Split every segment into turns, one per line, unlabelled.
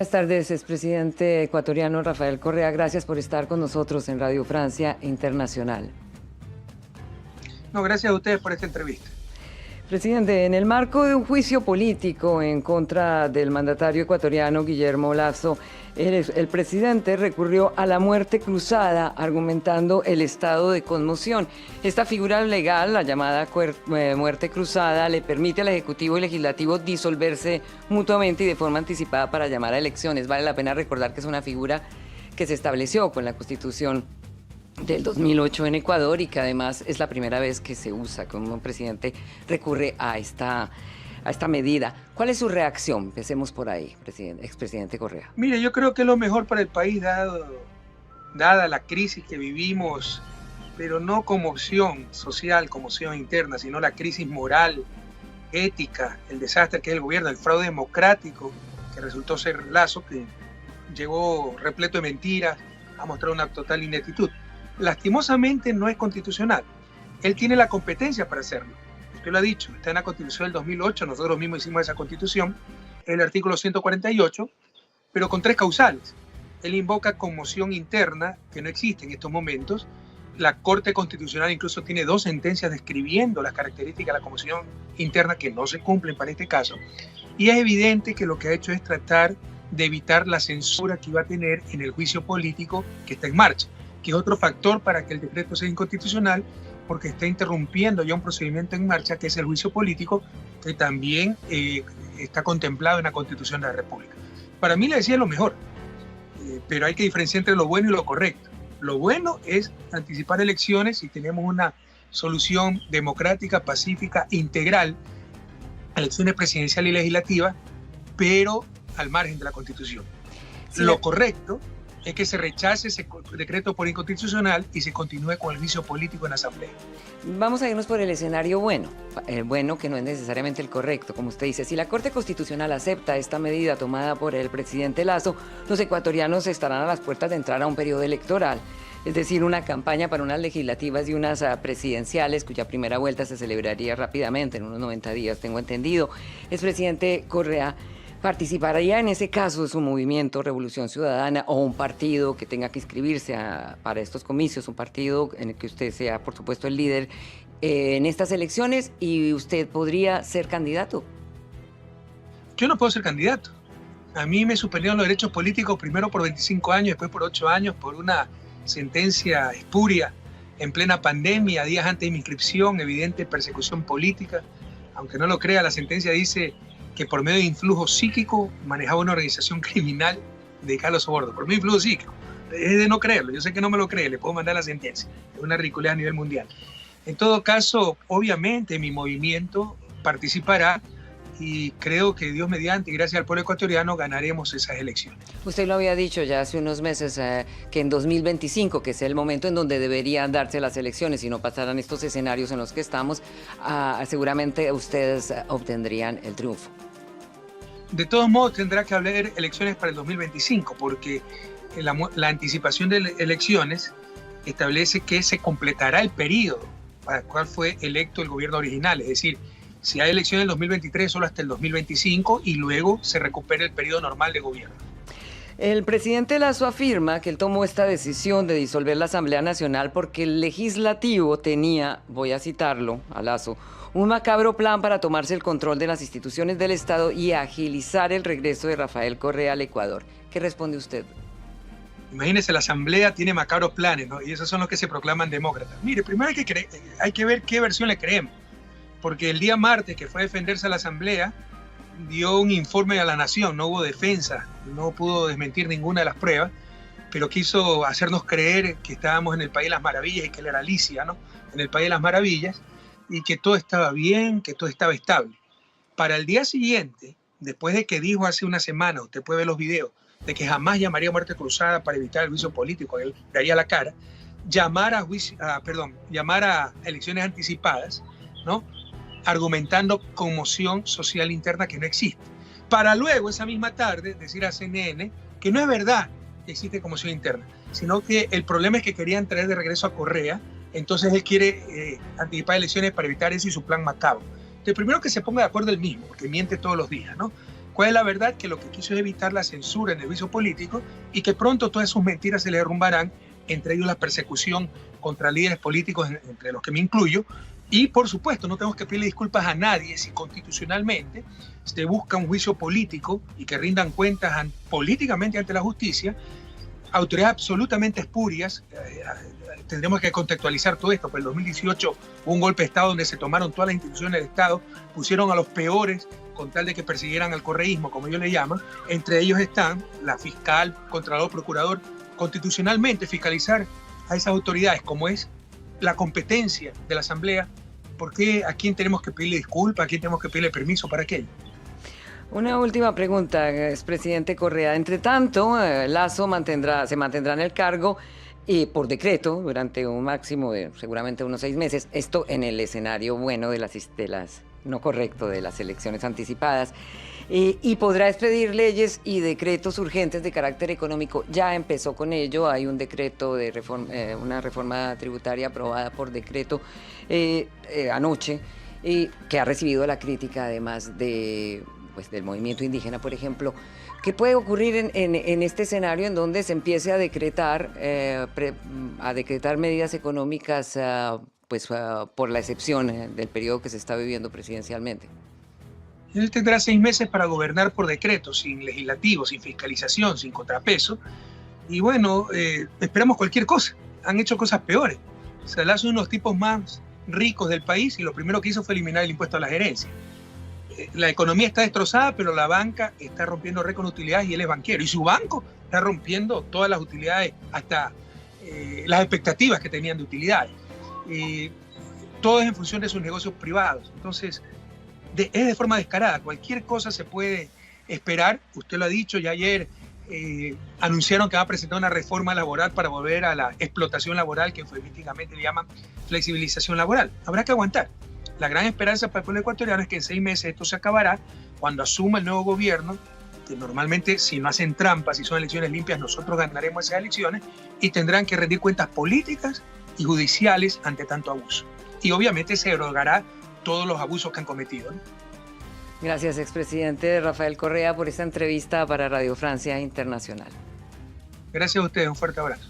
Buenas tardes, expresidente ecuatoriano Rafael Correa. Gracias por estar con nosotros en Radio Francia Internacional.
No, gracias a ustedes por esta entrevista.
Presidente, en el marco de un juicio político en contra del mandatario ecuatoriano Guillermo Lasso, el presidente recurrió a la muerte cruzada, argumentando el estado de conmoción. Esta figura legal, la llamada muerte cruzada, le permite al Ejecutivo y Legislativo disolverse mutuamente y de forma anticipada para llamar a elecciones. Vale la pena recordar que es una figura que se estableció con la Constitución del 2008 en Ecuador y que además es la primera vez que se usa, como un presidente recurre a esta medida. ¿Cuál es su reacción? Empecemos por ahí, expresidente Correa.
Mire, yo creo que es lo mejor para el país dada la crisis que vivimos, pero no conmoción social, conmoción interna, sino la crisis moral, ética, el desastre que es el gobierno, el fraude democrático que resultó ser Lasso, que llegó repleto de mentiras, a mostrar una total ineptitud. Lastimosamente no es constitucional. Él tiene la competencia para hacerlo. Usted lo ha dicho, está en la Constitución del 2008, nosotros mismos hicimos esa Constitución, el artículo 148, pero con 3 causales. Él invoca conmoción interna, que no existe en estos momentos. La Corte Constitucional incluso tiene 2 sentencias describiendo las características de la conmoción interna que no se cumplen para este caso. Y es evidente que lo que ha hecho es tratar de evitar la censura que iba a tener en el juicio político que está en marcha, que es otro factor para que el decreto sea inconstitucional, porque está interrumpiendo ya un procedimiento en marcha, que es el juicio político, que también está contemplado en la Constitución de la República. Para mí le decía lo mejor, pero hay que diferenciar entre lo bueno y lo correcto. Lo bueno es anticipar elecciones y tenemos una solución democrática, pacífica, integral, elecciones presidenciales y legislativas, pero al margen de la Constitución. Sí. Lo correcto es que se rechace ese decreto por inconstitucional y se continúe con el juicio político en la Asamblea.
Vamos a irnos por el escenario bueno, el bueno que no es necesariamente el correcto, como usted dice. Si la Corte Constitucional acepta esta medida tomada por el presidente Lasso, los ecuatorianos estarán a las puertas de entrar a un periodo electoral, es decir, una campaña para unas legislativas y unas presidenciales, cuya primera vuelta se celebraría rápidamente, en unos 90 días, tengo entendido. Expresidente Correa, ¿participaría en ese caso su movimiento Revolución Ciudadana o un partido que tenga que inscribirse para estos comicios, un partido en el que usted sea, por supuesto, el líder en estas elecciones y usted podría ser candidato?
Yo no puedo ser candidato. A mí me suspendieron los derechos políticos primero por 25 años, después por 8 años, por una sentencia espuria en plena pandemia, días antes de mi inscripción, evidente persecución política. Aunque no lo crea, la sentencia dice que por medio de influjo psíquico manejaba una organización criminal de Carlos Soborno, por medio de influjo psíquico. Es de no creerlo, yo sé que no me lo cree, le puedo mandar la sentencia, es una ridiculez a nivel mundial. En todo caso, obviamente mi movimiento participará y creo que Dios mediante y gracias al pueblo ecuatoriano ganaremos esas elecciones.
Usted lo había dicho ya hace unos meses que en 2025, que es el momento en donde deberían darse las elecciones y no pasaran estos escenarios en los que estamos, seguramente ustedes obtendrían el triunfo.
De todos modos tendrá que haber elecciones para el 2025 porque la anticipación de elecciones establece que se completará el periodo para el cual fue electo el gobierno original, es decir, si hay elecciones en el 2023 solo hasta el 2025 y luego se recupera el periodo normal de gobierno.
El presidente Lasso afirma que él tomó esta decisión de disolver la Asamblea Nacional porque el legislativo tenía, voy a citarlo a Lasso, un macabro plan para tomarse el control de las instituciones del Estado y agilizar el regreso de Rafael Correa al Ecuador. ¿Qué responde usted?
Imagínese, la Asamblea tiene macabros planes, ¿no? Y esos son los que se proclaman demócratas. Mire, primero hay que ver qué versión le creemos. Porque el día martes que fue a defenderse a la Asamblea, dio un informe a la Nación, no hubo defensa, no pudo desmentir ninguna de las pruebas, pero quiso hacernos creer que estábamos en el País de las Maravillas y que él era Alicia, ¿no? En el País de las Maravillas, y que todo estaba bien, que todo estaba estable. Para el día siguiente, después de que dijo hace una semana, usted puede ver los videos, de que jamás llamaría a muerte cruzada para evitar el juicio político, él daría la cara, llamar a elecciones anticipadas, ¿no? Argumentando conmoción social interna que no existe. Para luego, esa misma tarde, decir a CNN que no es verdad que existe conmoción interna, sino que el problema es que querían traer de regreso a Correa, entonces él quiere anticipar elecciones para evitar eso y su plan macabro. Entonces, primero que se ponga de acuerdo él mismo, porque miente todos los días, ¿no? ¿Cuál es la verdad? Que lo que quiso es evitar la censura en el juicio político y que pronto todas sus mentiras se le derrumbarán, entre ellos la persecución contra líderes políticos, entre los que me incluyo. Y, por supuesto, no tenemos que pedirle disculpas a nadie si constitucionalmente se busca un juicio político y que rindan cuentas políticamente ante la justicia. Autoridades absolutamente espurias. Tendremos que contextualizar todo esto. Pues en 2018 hubo un golpe de Estado donde se tomaron todas las instituciones del Estado, pusieron a los peores con tal de que persiguieran al correísmo, como ellos le llaman. Entre ellos están la fiscal, contralor, procurador. Constitucionalmente fiscalizar a esas autoridades, como es la competencia de la Asamblea, ¿por qué? ¿A quién tenemos que pedirle disculpas? ¿A quién tenemos que pedirle permiso para aquello?
Una última pregunta, expresidente Correa. Entre tanto, Lasso se mantendrá en el cargo por decreto durante un máximo de seguramente unos 6 meses. Esto en el escenario bueno de las no correcto de las elecciones anticipadas. Y podrá expedir leyes y decretos urgentes de carácter económico. Ya empezó con ello. Hay un decreto de una reforma tributaria aprobada por decreto anoche, que ha recibido la crítica además del movimiento indígena, por ejemplo. ¿Qué puede ocurrir en este escenario en donde se empiece a decretar medidas económicas por la excepción del periodo que se está viviendo presidencialmente?
Él tendrá 6 meses para gobernar por decreto, sin legislativo, sin fiscalización, sin contrapeso. Y bueno, esperamos cualquier cosa. Han hecho cosas peores. Lasso es uno de los tipos más ricos del país y lo primero que hizo fue eliminar el impuesto a las herencias. La economía está destrozada, pero la banca está rompiendo récord de utilidades y él es banquero. Y su banco está rompiendo todas las utilidades, hasta las expectativas que tenían de utilidades. Todo es en función de sus negocios privados. Entonces, es de forma descarada. Cualquier cosa se puede esperar. Usted lo ha dicho, ya ayer anunciaron que va a presentar una reforma laboral para volver a la explotación laboral, que eufemísticamente le llaman flexibilización laboral. Habrá que aguantar. La gran esperanza para el pueblo ecuatoriano es que en 6 meses esto se acabará cuando asuma el nuevo gobierno, que normalmente, si no hacen trampas, si son elecciones limpias, nosotros ganaremos esas elecciones y tendrán que rendir cuentas políticas y judiciales ante tanto abuso. Y obviamente se derogará todos los abusos que han cometido, ¿no?
Gracias, expresidente Rafael Correa, por esta entrevista para Radio Francia Internacional.
Gracias a ustedes, un fuerte abrazo.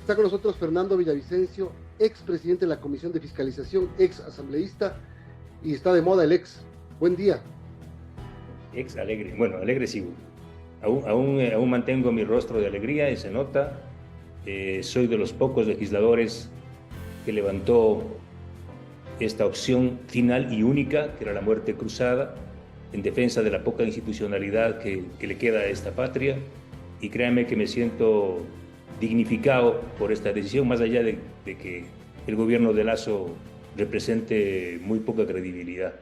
Está con nosotros Fernando Villavicencio, expresidente de la Comisión de Fiscalización, ex asambleísta, y está de moda el ex. Buen día.
Ex alegre, bueno, alegre sigo. Aún mantengo mi rostro de alegría y se nota. Soy de los pocos legisladores que levantó esta opción final y única, que era la muerte cruzada, en defensa de la poca institucionalidad que le queda a esta patria. Y créanme que me siento dignificado por esta decisión, más allá de que el gobierno de Lasso represente muy poca credibilidad.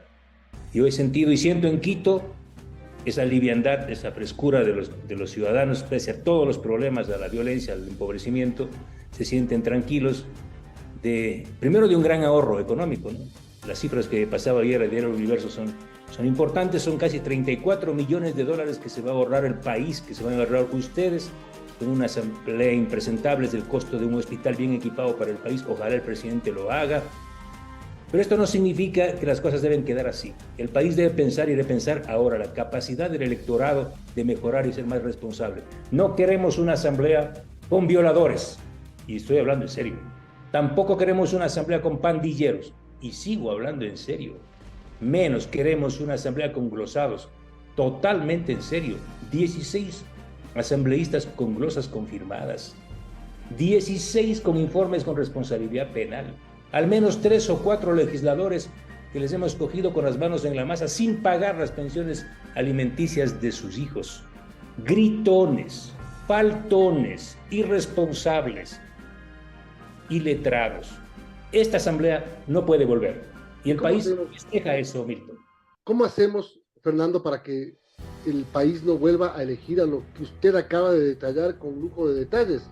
Yo he sentido y siento en Quito esa liviandad, esa frescura de los ciudadanos, pese a todos los problemas, a la violencia, al empobrecimiento, se sienten tranquilos, primero de un gran ahorro económico, ¿no? Las cifras que pasaba ayer a Diario Universo son importantes, son casi $34 millones que se va a ahorrar el país, que se van a ahorrar ustedes, con una asamblea impresentable del costo de un hospital bien equipado para el país. Ojalá el presidente lo haga. Pero esto no significa que las cosas deben quedar así. El país debe pensar y repensar ahora la capacidad del electorado de mejorar y ser más responsable. No queremos una asamblea con violadores, y estoy hablando en serio. Tampoco queremos una asamblea con pandilleros, y sigo hablando en serio. Menos queremos una asamblea con glosados, totalmente en serio. 16 asambleístas con glosas confirmadas, 16 con informes con responsabilidad penal, al menos 3 o 4 legisladores que les hemos cogido con las manos en la masa sin pagar las pensiones alimenticias de sus hijos. Gritones, faltones, irresponsables, iletrados. Esta asamblea no puede volver. Y el país festeja eso, Milton.
¿Cómo hacemos, Fernando, para que el país no vuelva a elegir a lo que usted acaba de detallar con lujo de detalles?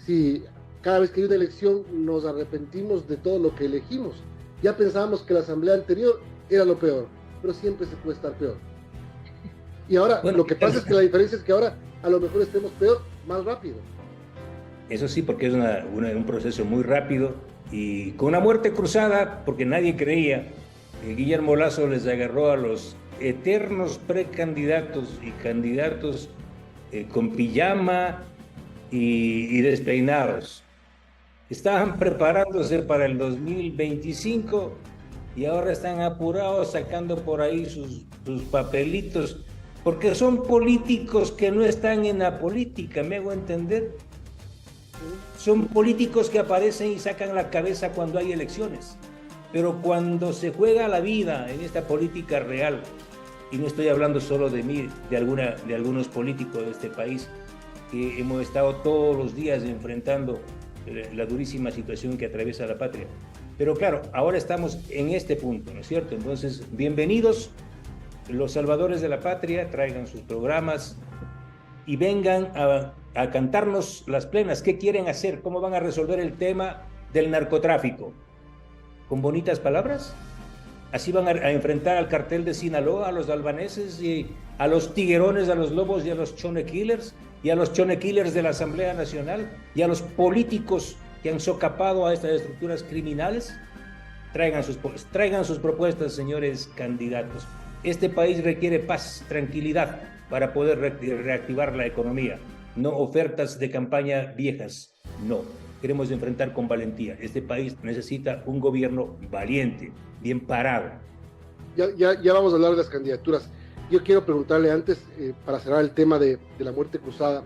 Si cada vez que hay una elección nos arrepentimos de todo lo que elegimos. Ya pensábamos que la asamblea anterior era lo peor, pero siempre se puede estar peor. Y ahora, bueno, lo que pasa es que la diferencia es que ahora a lo mejor estemos peor, más rápido.
Eso sí, porque es un proceso muy rápido y con una muerte cruzada, porque nadie creía que Guillermo Lasso les agarró a los eternos precandidatos y candidatos con pijama y despeinados. Estaban preparándose para el 2025 y ahora están apurados sacando por ahí sus papelitos, porque son políticos que no están en la política, ¿me hago entender? Son políticos que aparecen y sacan la cabeza cuando hay elecciones, pero cuando se juega la vida en esta política real, y no estoy hablando solo de mí, de algunos políticos de este país, que hemos estado todos los días enfrentando la durísima situación que atraviesa la patria. Pero claro, ahora estamos en este punto, ¿no es cierto? Entonces, bienvenidos los salvadores de la patria, traigan sus programas y vengan a cantarnos las plenas. ¿Qué quieren hacer? ¿Cómo van a resolver el tema del narcotráfico? ¿Con bonitas palabras? ¿Así van a enfrentar al cartel de Sinaloa, a los albaneses y a los tiguerones, a los lobos y a los chone killers? Y a los chone killers de la Asamblea Nacional y a los políticos que han socapado a estas estructuras criminales. Traigan sus propuestas, señores candidatos. Este país requiere paz, tranquilidad para poder reactivar la economía, no ofertas de campaña viejas, no. Queremos enfrentar con valentía. Este país necesita un gobierno valiente, bien parado.
Ya vamos a hablar de las candidaturas. Yo quiero preguntarle antes, para cerrar el tema de la muerte cruzada,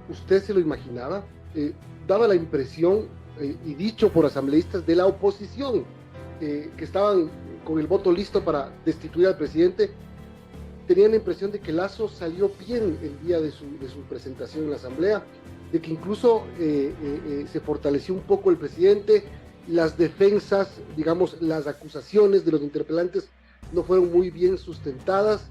¿usted se lo imaginaba? Daba la impresión, y dicho por asambleístas de la oposición, que estaban con el voto listo para destituir al presidente, tenían la impresión de que Lasso salió bien el día de su presentación en la asamblea, de que incluso se fortaleció un poco el presidente, las defensas, digamos, las acusaciones de los interpelantes no fueron muy bien sustentadas,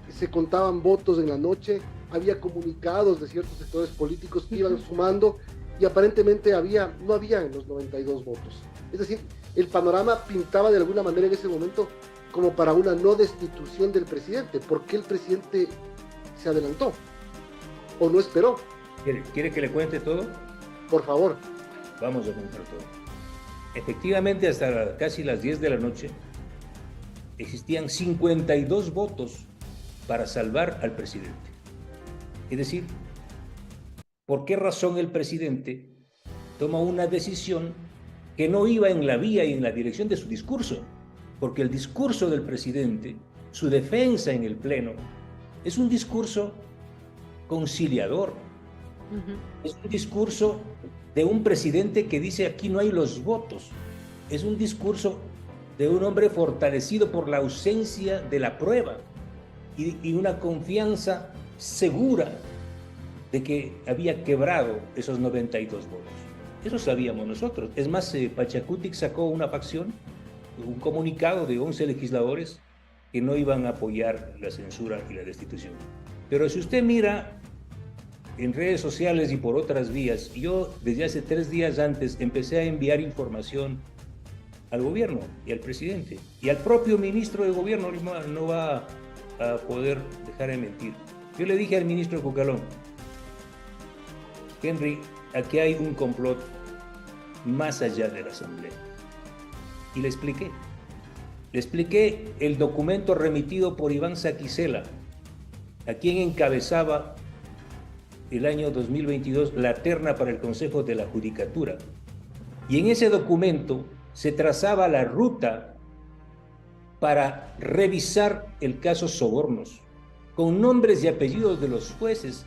se contaban votos en la noche, había comunicados de ciertos sectores políticos que iban sumando y aparentemente no había los 92 votos. Es decir, el panorama pintaba de alguna manera en ese momento como para una no destitución del presidente. ¿Por qué el presidente se adelantó? ¿O no esperó?
¿Quiere que le cuente todo?
Por favor.
Vamos a contar todo. Efectivamente, hasta casi las 10 de la noche, existían 52 votos para salvar al presidente. Es decir, ¿por qué razón el presidente toma una decisión que no iba en la vía y en la dirección de su discurso? Porque el discurso del presidente, su defensa en el Pleno, es un discurso conciliador. Es un discurso de un presidente que dice aquí no hay los votos. Es un discurso de un hombre fortalecido por la ausencia de la prueba y una confianza segura de que había quebrado esos 92 votos. Eso sabíamos nosotros. Es más, Pachacutic sacó una facción, un comunicado de 11 legisladores que no iban a apoyar la censura y la destitución. Pero si usted mira en redes sociales y por otras vías, yo desde hace 3 días antes empecé a enviar información al gobierno y al presidente y al propio ministro de gobierno. No va a poder dejar de mentir. Yo le dije al ministro Cucalón: Henry, aquí hay un complot más allá de la asamblea. Y le expliqué el documento remitido por Iván Saquicela, a quien encabezaba el año 2022 la terna para el Consejo de la Judicatura. Y en ese documento se trazaba la ruta para revisar el caso Sobornos, con nombres y apellidos de los jueces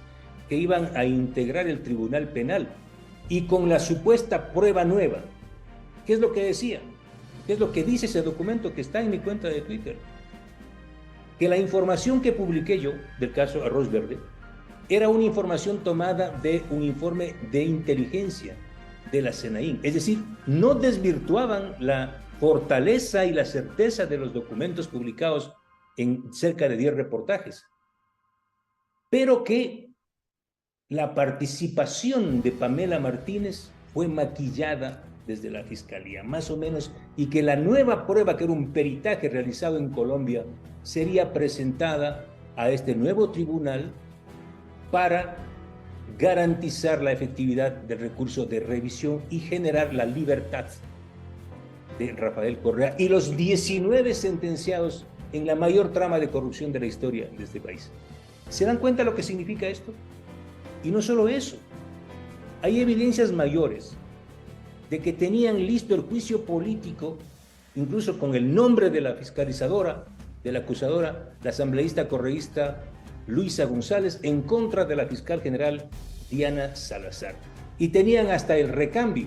que iban a integrar el Tribunal Penal y con la supuesta prueba nueva. ¿Qué es lo que decía? que es lo que dice ese documento que está en mi cuenta de Twitter, que la información que publiqué yo del caso Arroz Verde era una información tomada de un informe de inteligencia de la SENAIN. Es decir, no desvirtuaban la fortaleza y la certeza de los documentos publicados en cerca de 10 reportajes, pero que la participación de Pamela Martínez fue maquillada desde la Fiscalía, más o menos, y que la nueva prueba, que era un peritaje realizado en Colombia, sería presentada a este nuevo tribunal para garantizar la efectividad del recurso de revisión y generar la libertad de Rafael Correa y los 19 sentenciados en la mayor trama de corrupción de la historia de este país. ¿Se dan cuenta lo que significa esto? Y no solo eso, hay evidencias mayores de que tenían listo el juicio político, incluso con el nombre de la fiscalizadora, de la acusadora, la asambleísta correísta Luisa González, en contra de la fiscal general Diana Salazar. Y tenían hasta el recambio.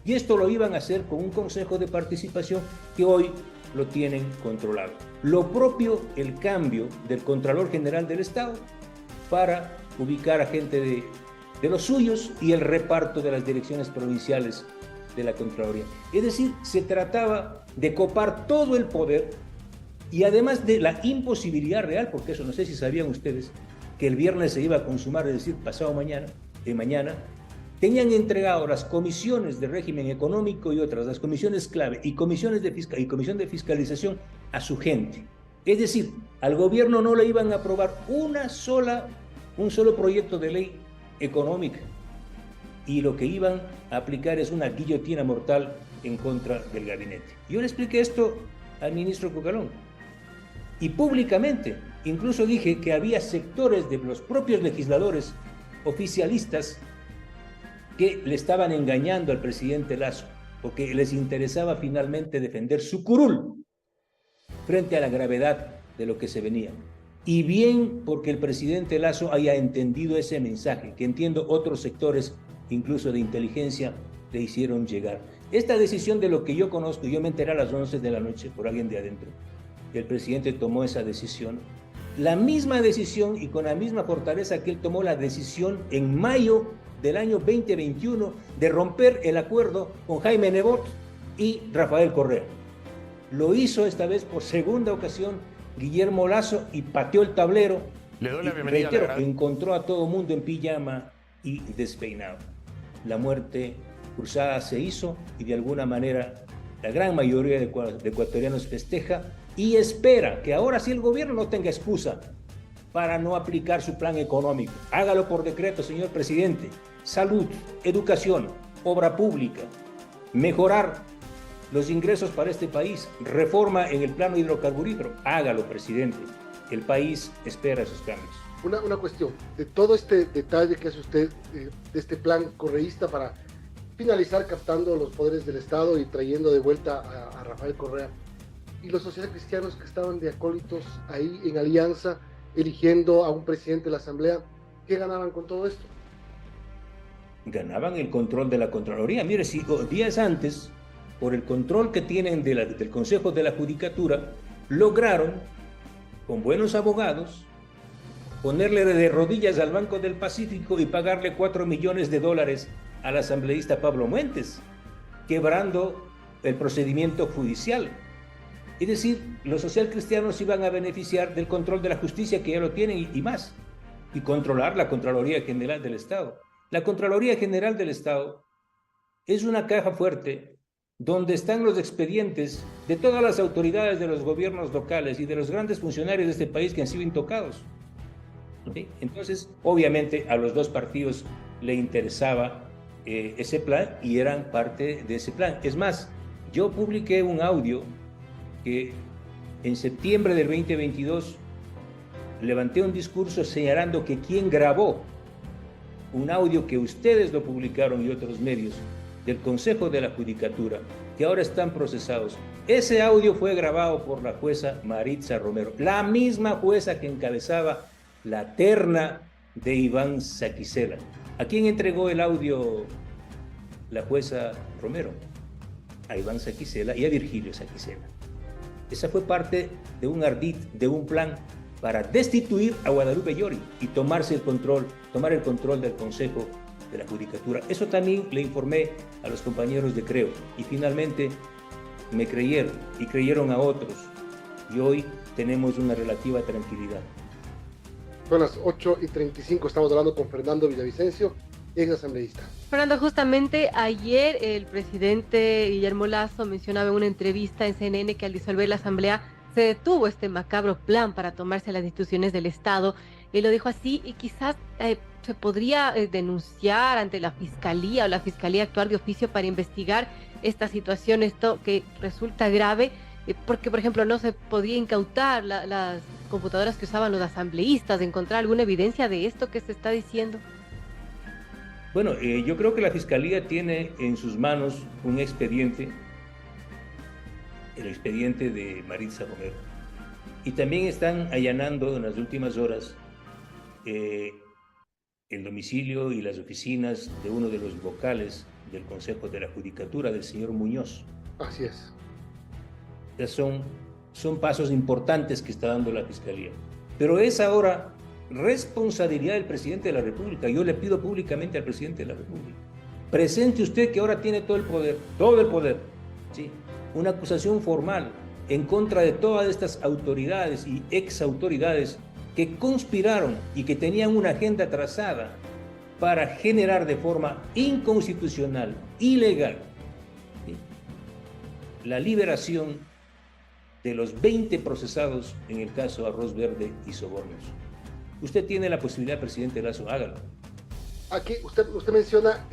Y esto lo iban a hacer con un consejo de participación que hoy lo tienen controlado. Lo propio el cambio del Contralor General del Estado para ubicar a gente de los suyos y el reparto de las direcciones provinciales de la Contraloría. Es decir, se trataba de copar todo el poder y además de la imposibilidad real, porque eso no sé si sabían ustedes, que el viernes se iba a consumar, es decir, pasado mañana, tenían entregado las comisiones de régimen económico y otras, las comisiones clave y comisión de fiscalización a su gente. Es decir, al gobierno no le iban a aprobar un solo proyecto de ley económica, y lo que iban a aplicar es una guillotina mortal en contra del gabinete. Yo le expliqué esto al ministro Cucalón, y públicamente, incluso dije que había sectores de los propios legisladores oficialistas que le estaban engañando al presidente Lasso, porque les interesaba finalmente defender su curul frente a la gravedad de lo que se venía. Y bien porque el presidente Lasso haya entendido ese mensaje, que entiendo otros sectores, incluso de inteligencia, le hicieron llegar. Esta decisión, de lo que yo conozco, yo me enteré a las 11 de la noche por alguien de adentro, el presidente tomó esa decisión, la misma decisión y con la misma fortaleza que él tomó la decisión en mayo del año 2021 de romper el acuerdo con Jaime Nebot y Rafael Correa. Lo hizo esta vez por segunda ocasión Guillermo Lasso y pateó el tablero.
Le doy la
y,
bienvenida,
reitero,
la verdad.
encontró a todo mundo en pijama y despeinado. La muerte cruzada se hizo y de alguna manera la gran mayoría de ecuatorianos festeja y espera que ahora sí el gobierno no tenga excusa para no aplicar su plan económico. Hágalo por decreto, señor presidente. Salud, educación, obra pública, mejorar los ingresos para este país, reforma en el plano hidrocarburífero. Hágalo, presidente. El país espera esos cambios.
Una cuestión, de todo este detalle que hace usted, de este plan correísta para finalizar captando los poderes del Estado y trayendo de vuelta a Rafael Correa, y los socialcristianos que estaban de acólitos ahí en alianza, eligiendo a un presidente de la Asamblea, ¿qué ganaban con todo esto?
Ganaban el control de la Contraloría. Mire, si días antes, por el control que tienen del Consejo de la Judicatura, lograron, con buenos abogados, ponerle de rodillas al Banco del Pacífico y pagarle $4 millones al asambleísta Pablo Muentes, quebrando el procedimiento judicial. Es decir, los socialcristianos iban a beneficiar del control de la justicia, que ya lo tienen, y más, y controlar la Contraloría General del Estado. La Contraloría General del Estado es una caja fuerte donde están los expedientes de todas las autoridades de los gobiernos locales y de los grandes funcionarios de este país que han sido intocados. ¿Sí? Entonces, obviamente, a los dos partidos le interesaba ese plan y eran parte de ese plan. Es más, yo publiqué un audio que en septiembre del 2022 levanté un discurso señalando que quien grabó un audio que ustedes lo publicaron y otros medios del Consejo de la Judicatura, que ahora están procesados. Ese audio fue grabado por la jueza Maritza Romero, la misma jueza que encabezaba la terna de Iván Saquicela. ¿A quién entregó el audio la jueza Romero? a Iván Saquicela y a Virgilio Saquicela. Esa fue parte de un ardid, de un plan para destituir a Guadalupe Llori y tomar el control del Consejo de la Judicatura. Eso también le informé a los compañeros de Creo y finalmente me creyeron y creyeron a otros y hoy tenemos una relativa tranquilidad.
Son las 8:35, estamos hablando con Fernando Villavicencio, ex asambleísta.
Fernando, justamente ayer el presidente Guillermo Lasso mencionaba en una entrevista en CNN que al disolver la asamblea se detuvo este macabro plan para tomarse las instituciones del Estado. Él lo dijo así y quizás se podría denunciar ante la Fiscalía o la Fiscalía actuar de oficio para investigar esta situación, esto que resulta grave, porque, por ejemplo, no se podía incautar las computadoras que usaban los asambleístas, encontrar alguna evidencia de esto que se está diciendo.
Bueno, yo creo que la Fiscalía tiene en sus manos un expediente, el expediente de Maritza Romero. Y también están allanando en las últimas horas el domicilio y las oficinas de uno de los vocales del Consejo de la Judicatura, del señor Muñoz.
Así es.
Ya son pasos importantes que está dando la Fiscalía. Pero es ahora responsabilidad del presidente de la República. Yo le pido públicamente al presidente de la República, presente usted que ahora tiene todo el poder, ¿sí? Una acusación formal en contra de todas estas autoridades y exautoridades que conspiraron y que tenían una agenda trazada para generar de forma inconstitucional, ilegal, ¿sí?, la liberación de los 20 procesados en el caso Arroz Verde y Sobornos. Usted tiene la posibilidad, presidente Lasso, hágalo.
Aquí usted menciona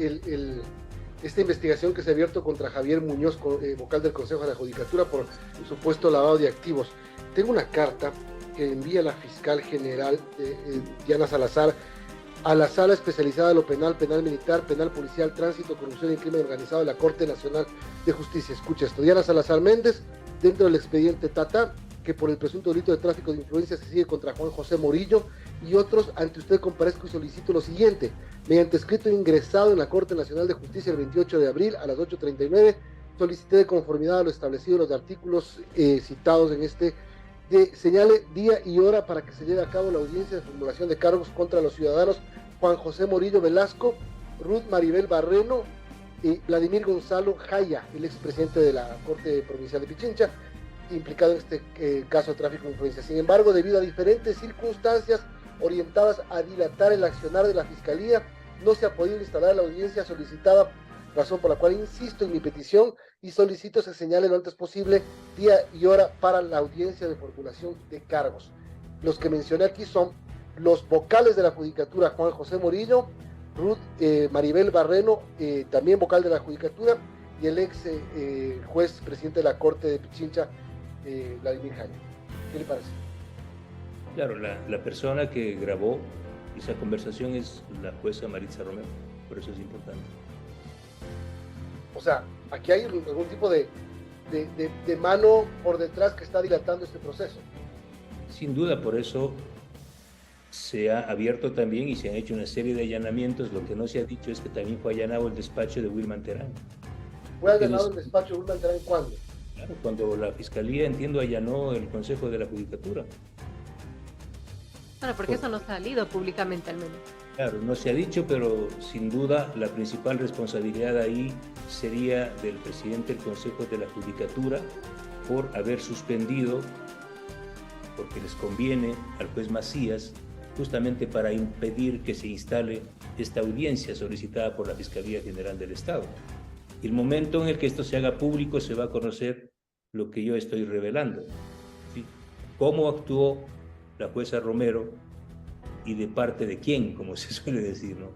esta investigación que se ha abierto contra Javier Muñoz, vocal del Consejo de la Judicatura, por supuesto lavado de activos. Tengo una carta que envía la fiscal general Diana Salazar a la Sala Especializada de lo Penal, Penal Militar, Penal Policial, Tránsito, Corrupción y Crimen Organizado de la Corte Nacional de Justicia. Escucha esto: Diana Salazar Méndez, dentro del expediente Tata, que por el presunto delito de tráfico de influencias se sigue contra Juan José Morillo y otros, ante usted comparezco y solicito lo siguiente: mediante escrito ingresado en la Corte Nacional de Justicia el 28 de abril a las 8:39, solicité de conformidad a lo establecido en los artículos citados en este, señale día y hora para que se lleve a cabo la audiencia de formulación de cargos contra los ciudadanos Juan José Morillo Velasco, Ruth Maribel Barreno y Vladimir Gonzalo Jaya, el expresidente de la Corte Provincial de Pichincha, implicado en este caso de tráfico de influencia. Sin embargo, debido a diferentes circunstancias orientadas a dilatar el accionar de la Fiscalía, no se ha podido instalar la audiencia solicitada, razón por la cual insisto en mi petición y solicito se señale lo antes posible día y hora para la audiencia de formulación de cargos. Los que mencioné aquí son los vocales de la Judicatura, Juan José Morillo, Ruth Maribel Barreno, también vocal de la Judicatura, y el ex juez presidente de la Corte de Pichincha, Vladimir Jaya. ¿Qué le parece?
Claro, la persona que grabó esa conversación es la jueza Maritza Romero, por eso es importante.
O sea, aquí hay algún tipo de mano por detrás que está dilatando este proceso.
Sin duda, por eso se ha abierto también y se han hecho una serie de allanamientos. Lo que no se ha dicho es que también fue allanado el despacho de Wilman Terán.
¿Fue allanado el despacho de Wilman Terán cuándo?
Claro, cuando la Fiscalía, entiendo, allanó el Consejo de la Judicatura.
Bueno, porque eso no ha salido públicamente al menos.
Claro, no se ha dicho, pero sin duda la principal responsabilidad ahí sería del presidente del Consejo de la Judicatura por haber suspendido, porque les conviene al juez Macías, justamente para impedir que se instale esta audiencia solicitada por la Fiscalía General del Estado. El momento en el que esto se haga público se va a conocer lo que yo estoy revelando, ¿sí? Cómo actuó la jueza Romero y de parte de quién, como se suele decir, ¿no?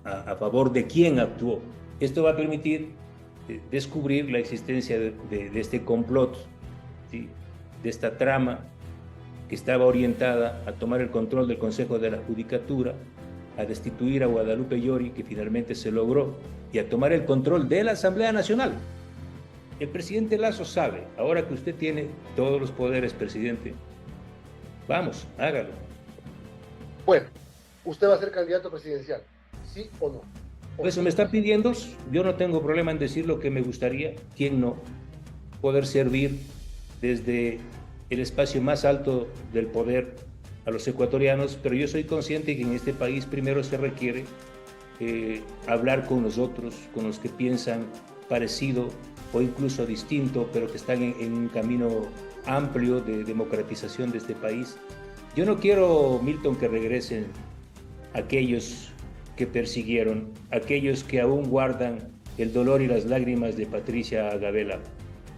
A favor de quién actuó. Esto va a permitir descubrir la existencia de este complot, ¿sí?, de esta trama que estaba orientada a tomar el control del Consejo de la Judicatura, a destituir a Guadalupe Llori, que finalmente se logró, y a tomar el control de la Asamblea Nacional. El presidente Lasso sabe, ahora que usted tiene todos los poderes, presidente, vamos, hágalo.
Bueno, usted va a ser candidato presidencial, ¿sí o no?
Eso me está pidiendo, yo no tengo problema en decir lo que me gustaría, quién no, poder servir desde el espacio más alto del poder a los ecuatorianos, pero yo soy consciente que en este país primero se requiere hablar con nosotros, con los que piensan parecido o incluso distinto, pero que están en un camino amplio de democratización de este país. Yo no quiero, Milton, que regresen aquellos que persiguieron, aquellos que aún guardan el dolor y las lágrimas de Patricia Gabela.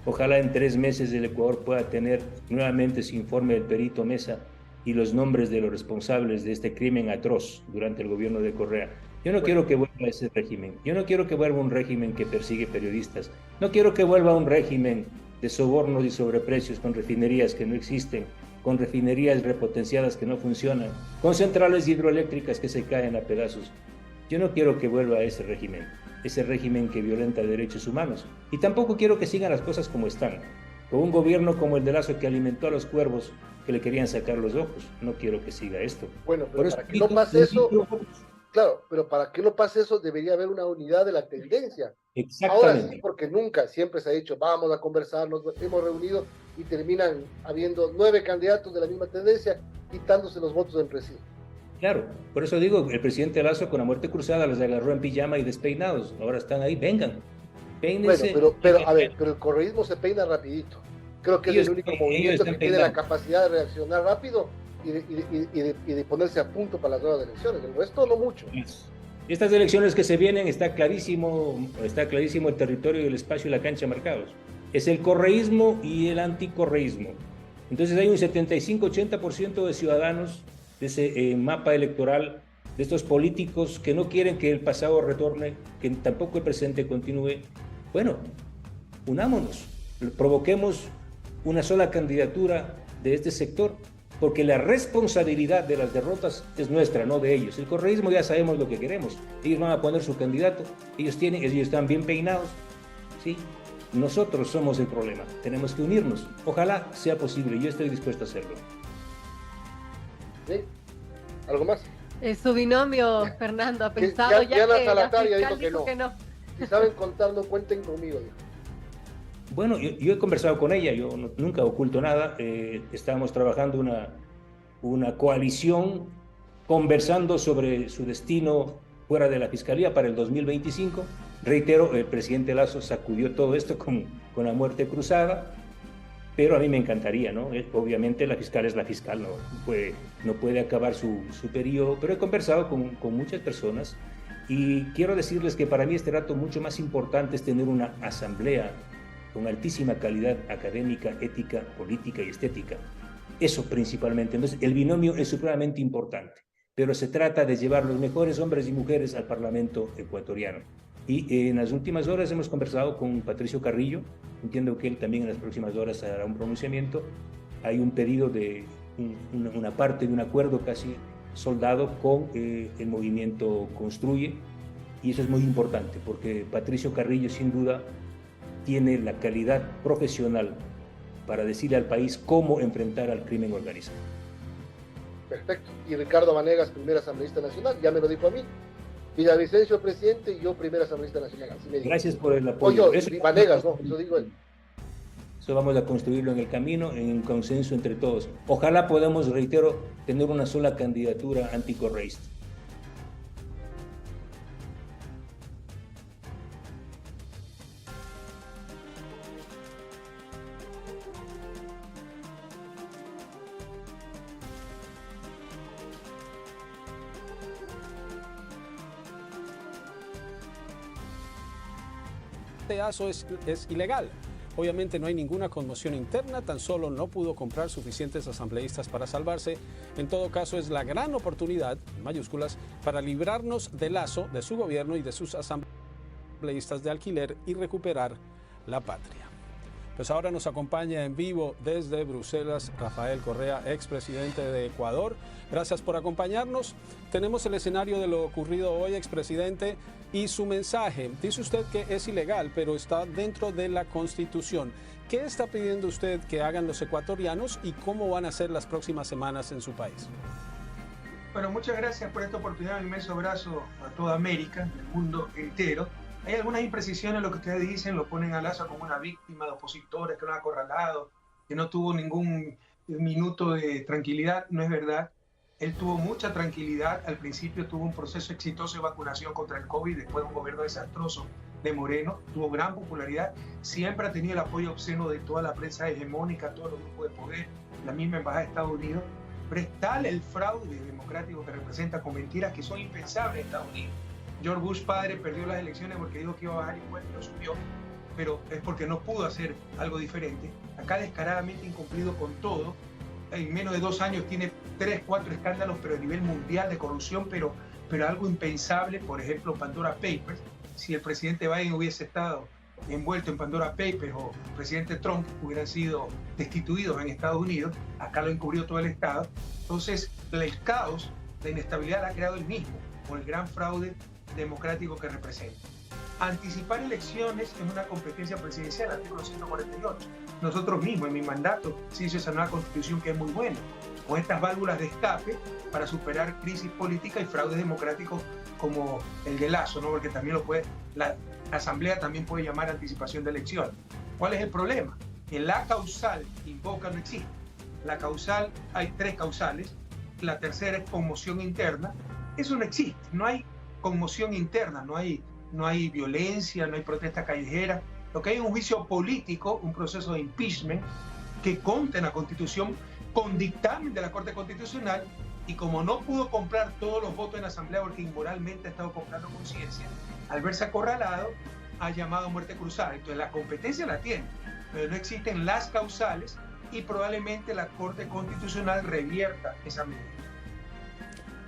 Ojalá en 3 meses el Ecuador pueda tener nuevamente su informe del perito Mesa y los nombres de los responsables de este crimen atroz durante el gobierno de Correa. Yo no quiero que vuelva ese régimen. Yo no quiero que vuelva un régimen que persigue periodistas. No quiero que vuelva un régimen de sobornos y sobreprecios con refinerías que no existen, con refinerías repotenciadas que no funcionan, con centrales hidroeléctricas que se caen a pedazos. Yo no quiero que vuelva a ese régimen que violenta derechos humanos. Y tampoco quiero que sigan las cosas como están, con un gobierno como el de Lasso que alimentó a los cuervos que le querían sacar los ojos. No quiero que siga esto.
Bueno, pero para que no pase eso, claro, pero para que no pase eso debería haber una unidad de la tendencia.
Exactamente.
Ahora sí, porque nunca, siempre se ha dicho, vamos a conversar, nos hemos reunido y terminan habiendo 9 candidatos de la misma tendencia, quitándose los votos entre sí.
Claro, por eso digo, el presidente Lasso con la muerte cruzada los agarró en pijama y despeinados. Ahora están ahí, vengan, peínense.
Bueno, pero a ver, pero el correísmo se peina rapidito. Creo que es el único movimiento que tiene la capacidad de reaccionar rápido y de ponerse a punto para las nuevas elecciones. El resto no mucho.
Estas elecciones que se vienen está clarísimo el territorio y el espacio y la cancha marcados. Es el correísmo y el anticorreísmo. Entonces hay un 75-80% de ciudadanos de ese mapa electoral, de estos políticos que no quieren que el pasado retorne, que tampoco el presente continúe. Bueno, unámonos, provoquemos una sola candidatura de este sector, porque la responsabilidad de las derrotas es nuestra, no de ellos. El correísmo ya sabemos lo que queremos. Ellos van a poner su candidato, ellos están bien peinados, ¿sí? Nosotros somos el problema, tenemos que unirnos. Ojalá sea posible, yo estoy dispuesto a hacerlo.
¿Sí? ¿Algo más?
Su binomio, Fernando, ha pensado
ya
que
la fiscal
dijo que no.
Si saben contar, no cuenten conmigo, dijo.
Bueno, yo he conversado con ella, yo nunca oculto nada. Estábamos trabajando una coalición, conversando sobre su destino fuera de la Fiscalía para el 2025. Reitero, el presidente Lasso sacudió todo esto con la muerte cruzada, pero a mí me encantaría, ¿no? Obviamente la fiscal es la fiscal, no puede acabar su periodo, pero he conversado con muchas personas y quiero decirles que para mí este rato mucho más importante es tener una asamblea con altísima calidad académica, ética, política y estética. Eso principalmente. Entonces, el binomio es supremamente importante, pero se trata de llevar los mejores hombres y mujeres al Parlamento ecuatoriano. Y en las últimas horas hemos conversado con Patricio Carrillo, entiendo que él también en las próximas horas hará un pronunciamiento. Hay un pedido de una parte de un acuerdo casi soldado con el movimiento Construye, y eso es muy importante, porque Patricio Carrillo sin duda tiene la calidad profesional para decirle al país cómo enfrentar al crimen organizado.
Perfecto. Y Ricardo Vanegas, primer asambleísta nacional, ya me lo dijo a mí. Villavicencio, presidente, y yo, primer asambleísta nacional. Así me dijo.
Gracias por el apoyo.
Vanegas, no, eso digo él.
Eso vamos a construirlo en el camino, en consenso entre todos. Ojalá podamos, reitero, tener una sola candidatura anticorreísta.
Lasso es ilegal. Obviamente no hay ninguna conmoción interna, tan solo no pudo comprar suficientes asambleístas para salvarse. En todo caso, es la gran oportunidad, en mayúsculas, para librarnos de Lasso, de su gobierno y de sus asambleístas de alquiler y recuperar la patria. Pues ahora nos acompaña en vivo desde Bruselas Rafael Correa, expresidente de Ecuador. Gracias por acompañarnos. Tenemos el escenario de lo ocurrido hoy, expresidente, y su mensaje. Dice usted que es ilegal, pero está dentro de la Constitución. ¿Qué está pidiendo usted que hagan los ecuatorianos y cómo van a ser las próximas semanas en su país?
Bueno, muchas gracias por esta oportunidad. Un inmenso abrazo a toda América, al mundo entero. Hay algunas imprecisiones en lo que ustedes dicen, lo ponen a Lazo como una víctima de opositores que lo han acorralado, que no tuvo ningún minuto de tranquilidad. No es verdad. Él tuvo mucha tranquilidad. Al principio tuvo un proceso exitoso de vacunación contra el COVID, después de un gobierno desastroso de Moreno. Tuvo gran popularidad. Siempre ha tenido el apoyo obsceno de toda la prensa hegemónica, todos los grupos de poder, la misma embajada de Estados Unidos. Pero es tal el fraude democrático que representa con mentiras que son impensables en Estados Unidos. George Bush padre perdió las elecciones porque dijo que iba a bajar impuestos y lo subió, pero es porque no pudo hacer algo diferente. Acá descaradamente incumplido con todo. En menos de 2 años tiene 3, 4 escándalos, pero a nivel mundial de corrupción, pero algo impensable. Por ejemplo, Pandora Papers. Si el presidente Biden hubiese estado envuelto en Pandora Papers o el presidente Trump hubieran sido destituidos en Estados Unidos, acá lo encubrió todo el Estado. Entonces, el caos, la inestabilidad la ha creado él mismo, con el gran fraude democrático que representa. Anticipar elecciones es una competencia presidencial, artículo 148. Nosotros mismos, en mi mandato, se hizo esa nueva constitución que es muy buena, con estas válvulas de escape para superar crisis políticas y fraudes democráticos como el de Lazo, ¿no? Porque también la Asamblea también puede llamar anticipación de elecciones. ¿Cuál es el problema? Que la causal invoca no existe. La causal, hay 3 causales, la tercera es conmoción interna. Eso no existe, no hay conmoción interna, no hay violencia, no hay protesta callejera. Lo que hay es un juicio político, un proceso de impeachment que consta en la Constitución con dictamen de la Corte Constitucional, y como no pudo comprar todos los votos en la Asamblea porque inmoralmente ha estado comprando conciencia, al verse acorralado ha llamado a muerte cruzada. Entonces la competencia la tiene, pero no existen las causales y probablemente la Corte Constitucional revierta esa medida.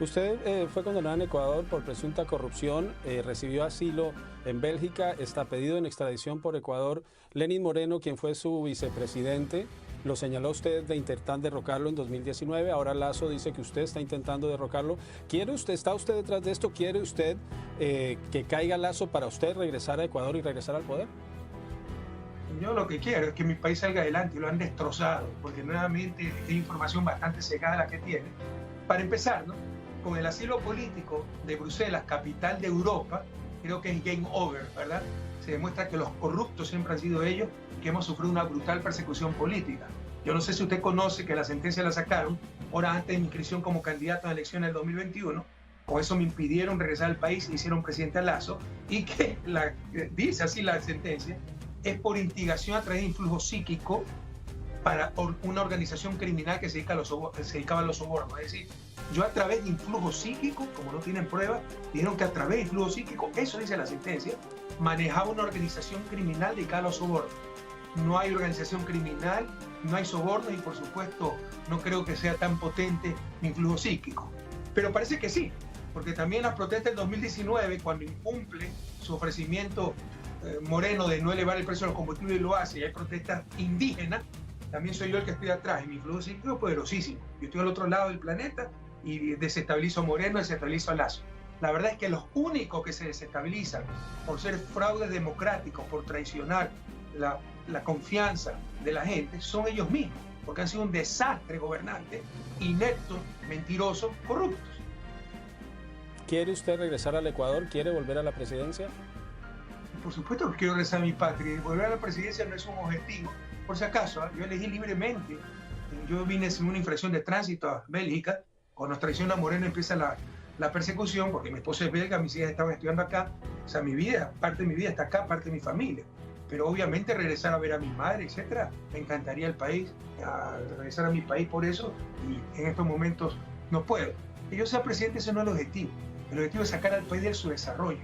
Usted fue condenado en Ecuador por presunta corrupción, recibió asilo en Bélgica, está pedido en extradición por Ecuador. Lenín Moreno, quien fue su vicepresidente, lo señaló usted de intentar derrocarlo en 2019. Ahora Lazo dice que usted está intentando derrocarlo. ¿Está usted detrás de esto? ¿Quiere usted que caiga Lazo para usted regresar a Ecuador y regresar al poder?
Yo lo que quiero es que mi país salga adelante, y lo han destrozado, porque nuevamente hay información bastante cegada la que tiene. Para empezar, ¿no? Con el asilo político de Bruselas, capital de Europa, creo que es game over, ¿verdad? Se demuestra que los corruptos siempre han sido ellos, que hemos sufrido una brutal persecución política. Yo no sé si usted conoce que la sentencia la sacaron horas antes de mi inscripción como candidato a elecciones del 2021. Con eso me impidieron regresar al país y hicieron presidente a Lazo. Y que dice así la sentencia, es por instigación a través de influjo psíquico para una organización criminal que se dedicaba a los sobornos. Es decir, yo a través de influjo psíquico, como no tienen pruebas, dijeron que a través de influjo psíquico, eso dice la sentencia, manejaba una organización criminal dedicada a los sobornos. No hay organización criminal, no hay sobornos y por supuesto no creo que sea tan potente mi influjo psíquico. Pero parece que sí, porque también las protestas del 2019, cuando incumple su ofrecimiento Moreno de no elevar el precio de los combustibles y lo hace, y hay protestas indígenas, también soy yo el que estoy atrás y mi influjo psíquico es poderosísimo. Yo estoy al otro lado del planeta y desestabilizo a Moreno, desestabilizo a Lazo. La verdad es que los únicos que se desestabilizan por ser fraudes democráticos, por traicionar la confianza de la gente, son ellos mismos, porque han sido un desastre gobernante, ineptos, mentirosos, corruptos.
¿Quiere usted regresar al Ecuador? ¿Quiere volver a la presidencia?
Por supuesto que quiero regresar a mi patria. Volver a la presidencia no es un objetivo. Por si acaso, yo elegí libremente. Yo vine sin una infracción de tránsito a Bélgica. Cuando nos traiciona Moreno empieza la persecución, porque mi esposa es belga, mis hijas estaban estudiando acá. O sea, mi vida, parte de mi vida está acá, parte de mi familia. Pero obviamente regresar a ver a mi madre, etcétera, me encantaría el país, regresar a mi país por eso, y en estos momentos no puedo. Que yo sea presidente, ese no es el objetivo. El objetivo es sacar al país de su desarrollo.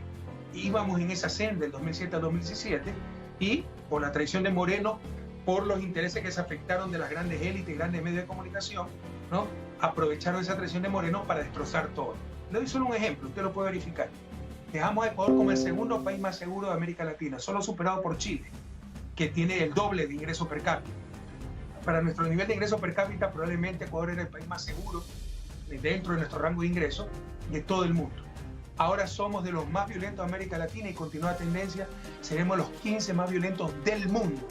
Íbamos en esa senda del 2007 al 2017 y por la traición de Moreno, por los intereses que se afectaron de las grandes élites y grandes medios de comunicación, ¿no? Aprovecharon esa traición de Moreno para destrozar todo. Le doy solo un ejemplo, usted lo puede verificar. Dejamos a Ecuador como el segundo país más seguro de América Latina, solo superado por Chile, que tiene el doble de ingreso per cápita. Para nuestro nivel de ingreso per cápita, probablemente Ecuador era el país más seguro dentro de nuestro rango de ingreso de todo el mundo. Ahora somos de los más violentos de América Latina y continúa la tendencia, seremos los 15 más violentos del mundo.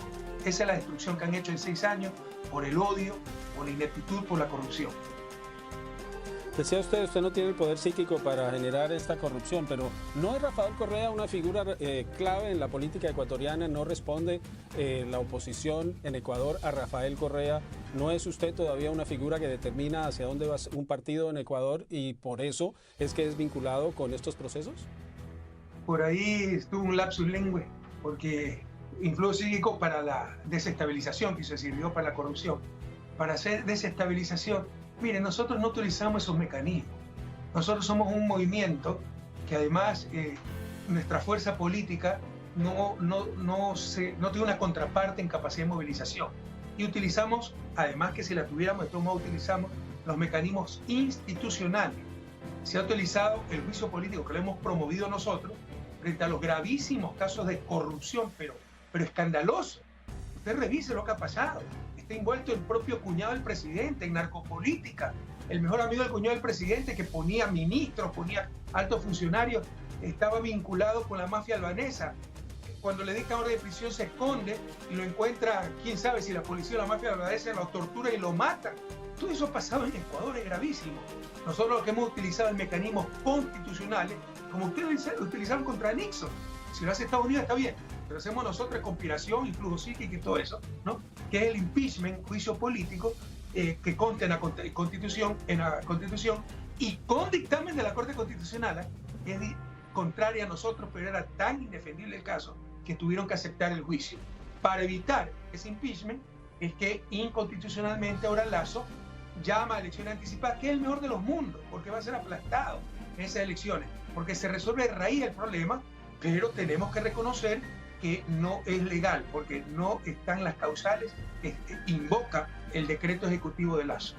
Esa es la destrucción que han hecho en 6 años por el odio, por la ineptitud, por la corrupción.
Decía usted no tiene el poder psíquico para generar esta corrupción, pero ¿no es Rafael Correa una figura clave en la política ecuatoriana? ¿No responde la oposición en Ecuador a Rafael Correa? ¿No es usted todavía una figura que determina hacia dónde va un partido en Ecuador y por eso es que es vinculado con estos procesos?
Por ahí estuvo un lapsus lingüe, porque influjo psíquico para la desestabilización, que se sirvió para la corrupción. Para hacer desestabilización, miren, nosotros no utilizamos esos mecanismos. Nosotros somos un movimiento que además nuestra fuerza política no tiene una contraparte en capacidad de movilización. Y utilizamos, además que si la tuviéramos, de todos modos utilizamos los mecanismos institucionales. Se ha utilizado el juicio político que lo hemos promovido nosotros frente a los gravísimos casos de corrupción, pero escandaloso. Usted revise lo que ha pasado. Está envuelto el propio cuñado del presidente en narcopolítica. El mejor amigo del cuñado del presidente, que ponía ministros, ponía altos funcionarios, estaba vinculado con la mafia albanesa. Cuando le dictan orden de prisión se esconde y lo encuentra, quién sabe si la policía o la mafia albanesa lo tortura y lo mata. Todo eso ha pasado en Ecuador, es gravísimo. Nosotros lo que hemos utilizado es mecanismos constitucionales, como ustedes utilizaron contra Nixon. Si lo hace Estados Unidos está bien, pero hacemos nosotros conspiración, influjo psíquico y todo eso, ¿no? Que es el impeachment, juicio político, que consta en la Constitución, y con dictamen de la Corte Constitucional, es contraria a nosotros, pero era tan indefendible el caso que tuvieron que aceptar el juicio. Para evitar ese impeachment es que inconstitucionalmente ahora Lasso llama a elecciones anticipadas, que es el mejor de los mundos, porque va a ser aplastado en esas elecciones, porque se resuelve de raíz el problema, pero tenemos que reconocer que no es legal, porque no están las causales que invoca el decreto ejecutivo de Lasso.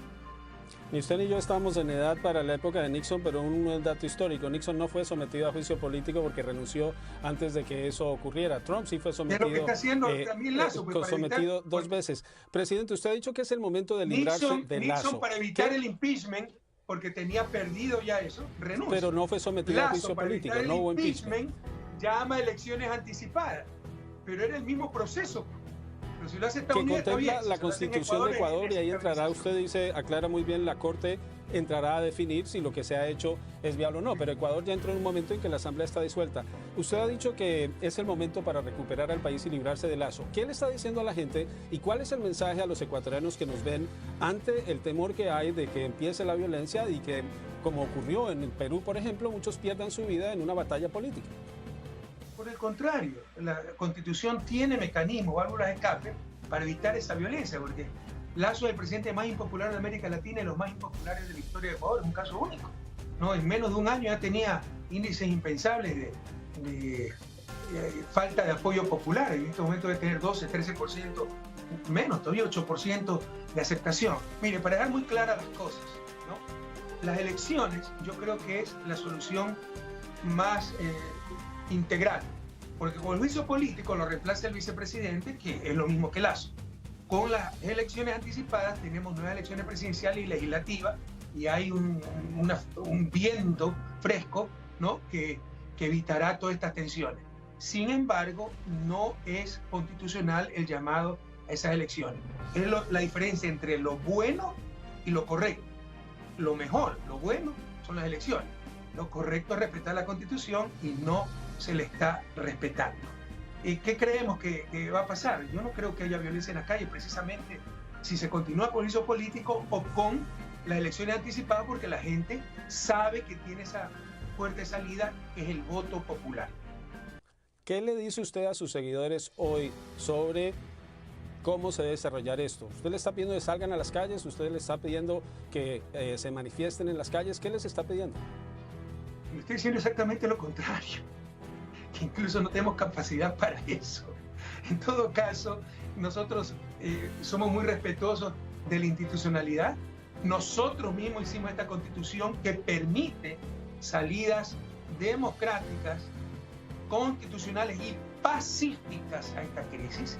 Ni usted ni yo estábamos en edad para la época de Nixon, pero un dato histórico: Nixon no fue sometido a juicio político porque renunció antes de que eso ocurriera. Trump sí fue sometido,
pero que está haciendo también Lasso, pues,
sometido dos veces. Presidente, usted ha dicho que es el momento de librarse de Lasso.
Nixon, para evitar el impeachment, porque tenía perdido ya eso, renunció.
Pero no fue sometido a juicio político, no hubo impeachment.
Llama a elecciones anticipadas, pero era el mismo proceso. Pero si lo hace Estados Unidos,
que contempla
está bien.
la Constitución de Ecuador, y ahí entrará, usted dice, aclara muy bien, la Corte entrará a definir si lo que se ha hecho es viable o no, pero Ecuador ya entró en un momento en que la Asamblea está disuelta. Usted ha dicho que es el momento para recuperar al país y librarse de Lasso. ¿Qué le está diciendo a la gente y cuál es el mensaje a los ecuatorianos que nos ven ante el temor que hay de que empiece la violencia y que, como ocurrió en el Perú, por ejemplo, muchos pierdan su vida en una batalla política?
Por el contrario, la Constitución tiene mecanismos, válvulas de escape para evitar esa violencia, porque Lasso es el presidente más impopular de América Latina y los más impopulares de la historia de Ecuador, es un caso único, ¿no? En menos de un año ya tenía índices impensables de falta de apoyo popular. En este momento debe tener 12, 13%, menos todavía 8% de aceptación. Mire, para dejar muy claras las cosas, ¿no? Las elecciones yo creo que es la solución más integral, porque con el juicio político lo reemplaza el vicepresidente, que es lo mismo que Lasso. Con las elecciones anticipadas tenemos nuevas elecciones presidenciales y legislativas, y hay un viento fresco, ¿no? que evitará todas estas tensiones. Sin embargo, no es constitucional el llamado a esas elecciones. Es la diferencia entre lo bueno y lo correcto. Lo mejor, lo bueno, son las elecciones. Lo correcto es respetar la Constitución y no se le está respetando. ¿Qué creemos que va a pasar? Yo no creo que haya violencia en las calles, precisamente si se continúa con el juicio político o con las elecciones anticipadas, porque la gente sabe que tiene esa fuerte salida, que es el voto popular.
¿Qué le dice usted a sus seguidores hoy sobre cómo se debe desarrollar esto? ¿Usted le está pidiendo que salgan a las calles? ¿Usted le está pidiendo que se manifiesten en las calles? ¿Qué les está pidiendo?
Le estoy diciendo exactamente lo contrario, que incluso no tenemos capacidad para eso. En todo caso, nosotros somos muy respetuosos de la institucionalidad. Nosotros mismos hicimos esta Constitución que permite salidas democráticas, constitucionales y pacíficas a esta crisis,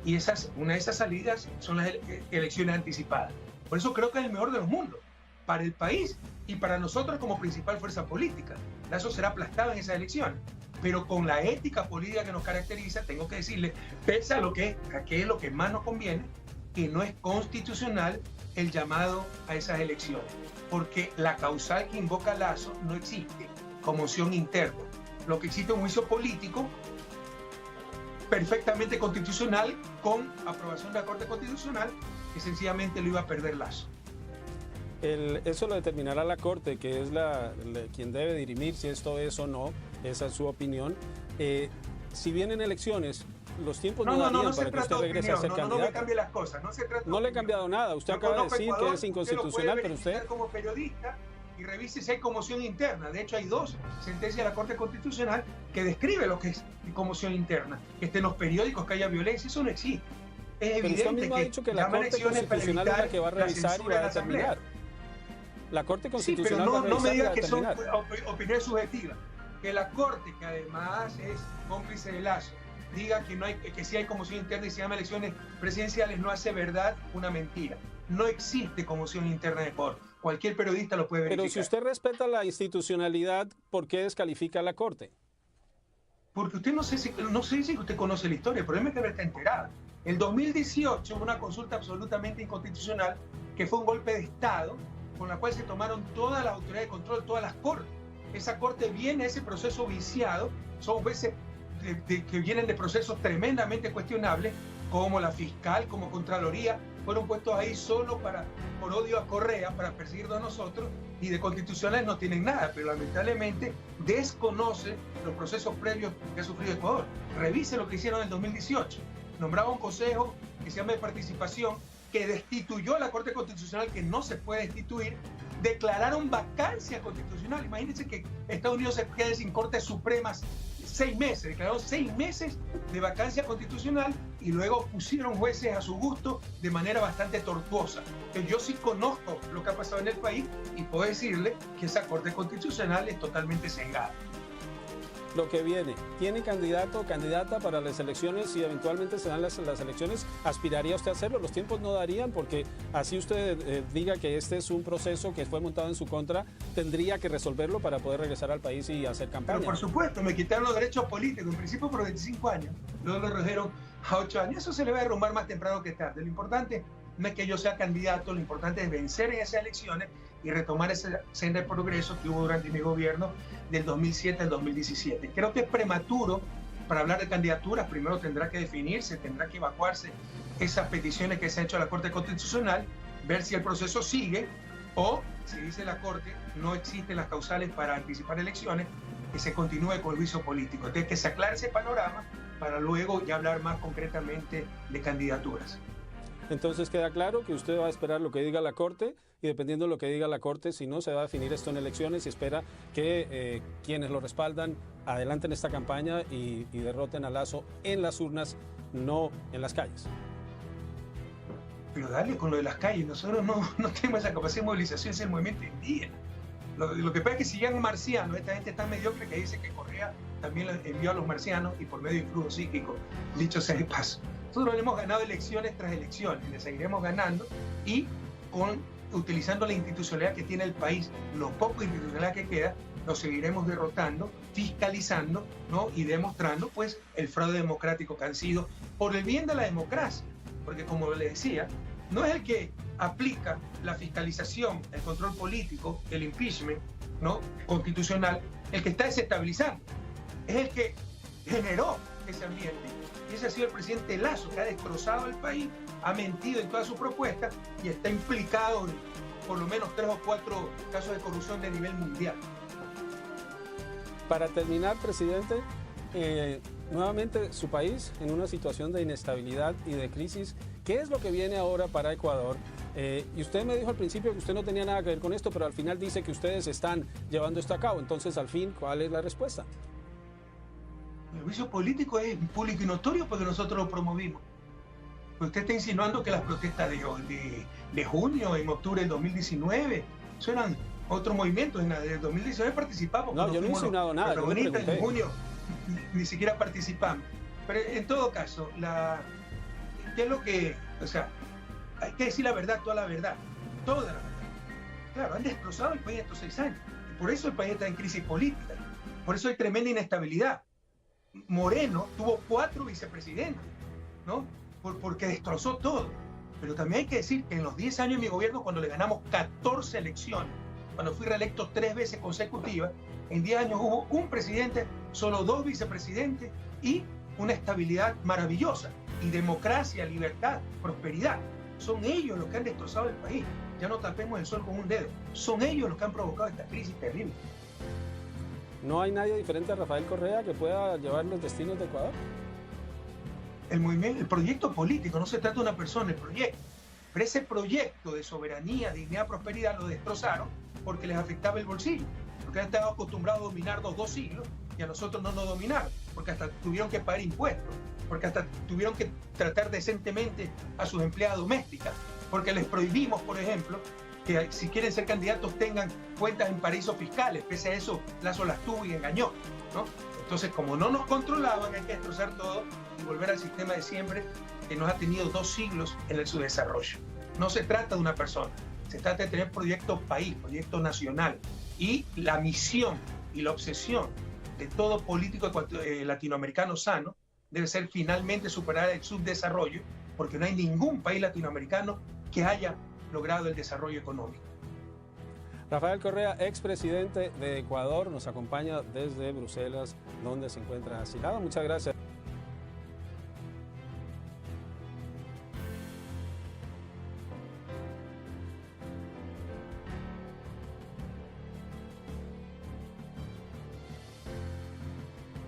y una de esas salidas son las elecciones anticipadas. Por eso creo que es el mejor de los mundos, para el país y para nosotros como principal fuerza política. Lasso será aplastado en esas elecciones, pero con la ética política que nos caracteriza, tengo que decirle, pese a qué es lo que más nos conviene, que no es constitucional el llamado a esas elecciones, porque la causal que invoca Lasso no existe, conmoción interna. Lo que existe es un juicio político perfectamente constitucional, con aprobación de la Corte Constitucional, que sencillamente lo iba a perder Lasso.
Eso lo determinará la Corte, que es quien debe dirimir si esto es o no. Esa es su opinión. Si vienen elecciones, los tiempos no darían para que usted regrese a ser candidato.
No me cambie las cosas.
No le he cambiado nada. Usted acaba de decir que es inconstitucional, pero usted...
como periodista y revise si hay conmoción interna. De hecho, hay 2 sentencias de la Corte Constitucional que describe lo que es conmoción interna. Que estén los periódicos, que haya violencia, eso no existe. Es evidente.
Pero usted mismo ha dicho que la Corte Constitucional es la que va a revisar y va a determinar. La Corte Constitucional
sí, pero
va a
no me diga
que
son opiniones subjetivas. Que la Corte, que además es cómplice de Lasso, diga que sí hay conmoción interna y se llama elecciones presidenciales, no hace verdad una mentira. No existe conmoción interna de Ecuador. Cualquier periodista lo puede verificar.
Pero si usted respeta la institucionalidad, ¿por qué descalifica a la Corte?
Porque usted no sé si usted conoce la historia, el problema es que no está enterado. En 2018 hubo una consulta absolutamente inconstitucional que fue un golpe de Estado con la cual se tomaron todas las autoridades de control, todas las cortes. Esa corte viene a ese proceso viciado, son jueces que vienen de procesos tremendamente cuestionables, como la fiscal, como Contraloría, fueron puestos ahí solo por odio a Correa, para perseguirnos a nosotros, y de constitucionales no tienen nada, pero lamentablemente desconoce los procesos previos que ha sufrido Ecuador. Revise lo que hicieron en el 2018. Nombraba un consejo que se llama de participación, que destituyó a la Corte Constitucional, que no se puede destituir, declararon vacancia constitucional. Imagínense que Estados Unidos se quede sin Cortes Supremas 6 meses, declararon 6 meses de vacancia constitucional y luego pusieron jueces a su gusto de manera bastante tortuosa. Yo sí conozco lo que ha pasado en el país y puedo decirle que esa Corte Constitucional es totalmente cegada.
Lo que viene, ¿tiene candidato o candidata para las elecciones? Si eventualmente se dan las elecciones, ¿aspiraría usted a hacerlo? Los tiempos no darían, porque así usted diga que este es un proceso que fue montado en su contra, tendría que resolverlo para poder regresar al país y hacer campaña.
Pero por supuesto, me quitaron los derechos políticos, en principio por 25 años, luego lo redujeron a 8 años. Eso se le va a derrumbar más temprano que tarde. Lo importante no es que yo sea candidato, lo importante es vencer en esas elecciones y retomar esa senda de progreso que hubo durante mi gobierno del 2007 al 2017. Creo que es prematuro para hablar de candidaturas. Primero tendrá que definirse, tendrá que evacuarse esas peticiones que se han hecho a la Corte Constitucional, ver si el proceso sigue o, si dice la Corte, no existen las causales para anticipar elecciones, que se continúe con el juicio político. Entonces, que se aclare ese panorama para luego ya hablar más concretamente de candidaturas.
Entonces queda claro que usted va a esperar lo que diga la Corte y dependiendo de lo que diga la Corte, si no, se va a definir esto en elecciones y espera que quienes lo respaldan adelanten esta campaña y derroten a Lasso en las urnas, no en las calles.
Pero dale con lo de las calles, nosotros no tenemos esa capacidad de movilización, es el movimiento indígena. Lo que pasa es que si llegan marcianos, esta gente tan mediocre que dice que Correa también envió a los marcianos y por medio de influjo psíquico, dicho sea de paso. Nosotros hemos ganado elecciones tras elecciones y le seguiremos ganando y utilizando la institucionalidad que tiene el país, lo poco institucionalidad que queda, lo seguiremos derrotando, fiscalizando, ¿no? Y demostrando pues el fraude democrático que han sido por el bien de la democracia. Porque como le decía, no es el que aplica la fiscalización, el control político, el impeachment, ¿no? Constitucional, el que está desestabilizando. Es el que generó ese ambiente. Y ese ha sido el presidente Lasso, que ha destrozado el país, ha mentido en todas sus propuestas y está implicado en por lo menos 3 o 4 casos de corrupción de nivel mundial.
Para terminar, presidente, nuevamente su país en una situación de inestabilidad y de crisis. ¿Qué es lo que viene ahora para Ecuador? Y usted me dijo al principio que usted no tenía nada que ver con esto, pero al final dice que ustedes están llevando esto a cabo. Entonces, al fin, ¿cuál es la respuesta?
El juicio político es público y notorio porque nosotros lo promovimos. Usted está insinuando que las protestas de junio, en octubre del 2019, eso eran otros movimientos. En el 2019 participamos.
No, yo no he insinuado nada.
En junio ni siquiera participamos. Pero en todo caso, ¿qué es lo que...? O sea, hay que decir la verdad, toda la verdad. Toda la verdad. Claro, han destrozado el país estos 6 años. Y por eso el país está en crisis política. Por eso hay tremenda inestabilidad. Moreno tuvo 4 vicepresidentes, ¿no? Porque destrozó todo. Pero también hay que decir que en los 10 años de mi gobierno, cuando le ganamos 14 elecciones, cuando fui reelecto 3 veces consecutivas, en 10 años hubo un presidente, solo 2 vicepresidentes y una estabilidad maravillosa. Y democracia, libertad, prosperidad. Son ellos los que han destrozado el país. Ya no tapemos el sol con un dedo. Son ellos los que han provocado esta crisis terrible.
¿No hay nadie diferente a Rafael Correa que pueda llevar los destinos de Ecuador?
El proyecto político, no se trata de una persona, el proyecto. Pero ese proyecto de soberanía, dignidad, prosperidad lo destrozaron porque les afectaba el bolsillo. Porque han estado acostumbrados a dominar los 2 siglos y a nosotros no nos dominaron. Porque hasta tuvieron que pagar impuestos. Porque hasta tuvieron que tratar decentemente a sus empleadas domésticas. Porque les prohibimos, por ejemplo, que si quieren ser candidatos tengan cuentas en paraísos fiscales. Pese a eso, Lasso las tuvo y engañó, ¿no? Entonces, como no nos controlaban, hay que destrozar todo y volver al sistema de siempre que nos ha tenido 2 siglos en el subdesarrollo. No se trata de una persona, se trata de tener proyecto país, proyecto nacional. Y la misión y la obsesión de todo político latinoamericano sano debe ser finalmente superar el subdesarrollo, porque no hay ningún país latinoamericano que haya logrado el desarrollo económico.
Rafael Correa, expresidente de Ecuador, nos acompaña desde Bruselas, donde se encuentra asilado. Muchas gracias.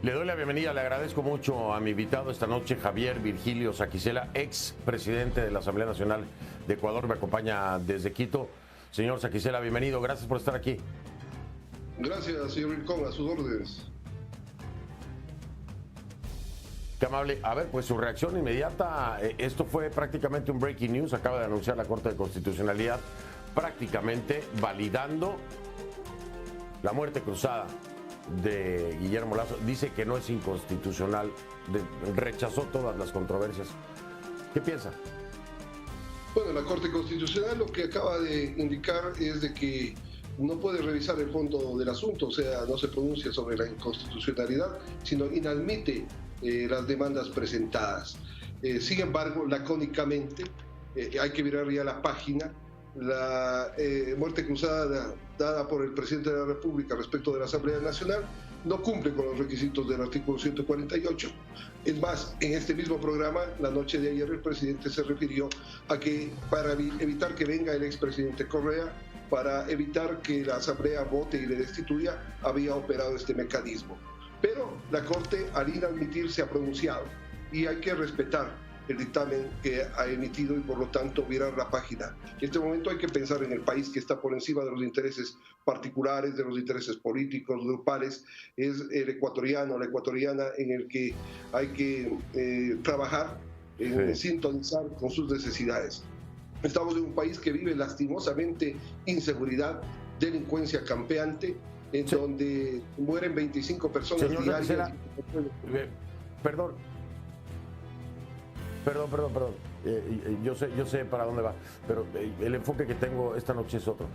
Le doy la bienvenida, le agradezco mucho a mi invitado esta noche, Javier Virgilio Saquicela, ex presidente de la Asamblea Nacional de Ecuador, me acompaña desde Quito. Señor Saquicela, bienvenido, gracias por estar aquí.
Gracias, señor Rincón, a sus órdenes.
Qué amable. A ver, pues su reacción inmediata, esto fue prácticamente un breaking news, acaba de anunciar la Corte de Constitucionalidad, prácticamente validando la muerte cruzada de Guillermo Lasso. Dice que no es inconstitucional, rechazó todas las controversias. ¿Qué piensa?
Bueno, la Corte Constitucional lo que acaba de indicar es de que no puede revisar el fondo del asunto, o sea, no se pronuncia sobre la inconstitucionalidad, sino inadmite las demandas presentadas. Sin embargo, lacónicamente, hay que mirar ya la página, la muerte cruzada dada por el presidente de la República respecto de la Asamblea Nacional no cumple con los requisitos del artículo 148. Es más, en este mismo programa, la noche de ayer, el presidente se refirió a que para evitar que venga el expresidente Correa, para evitar que la Asamblea vote y le destituya, había operado este mecanismo. Pero la Corte, al inadmitir, se ha pronunciado y hay que respetar el dictamen que ha emitido y por lo tanto mirar la página. En este momento hay que pensar en el país que está por encima de los intereses particulares, de los intereses políticos, grupales. Es el ecuatoriano, la ecuatoriana en el que hay que trabajar, sintonizar con sus necesidades. Estamos en un país que vive lastimosamente inseguridad, delincuencia campeante, en donde mueren 25 personas
Señor
diarias.
Perdón. Yo sé para dónde va, pero el enfoque que tengo esta noche es otro.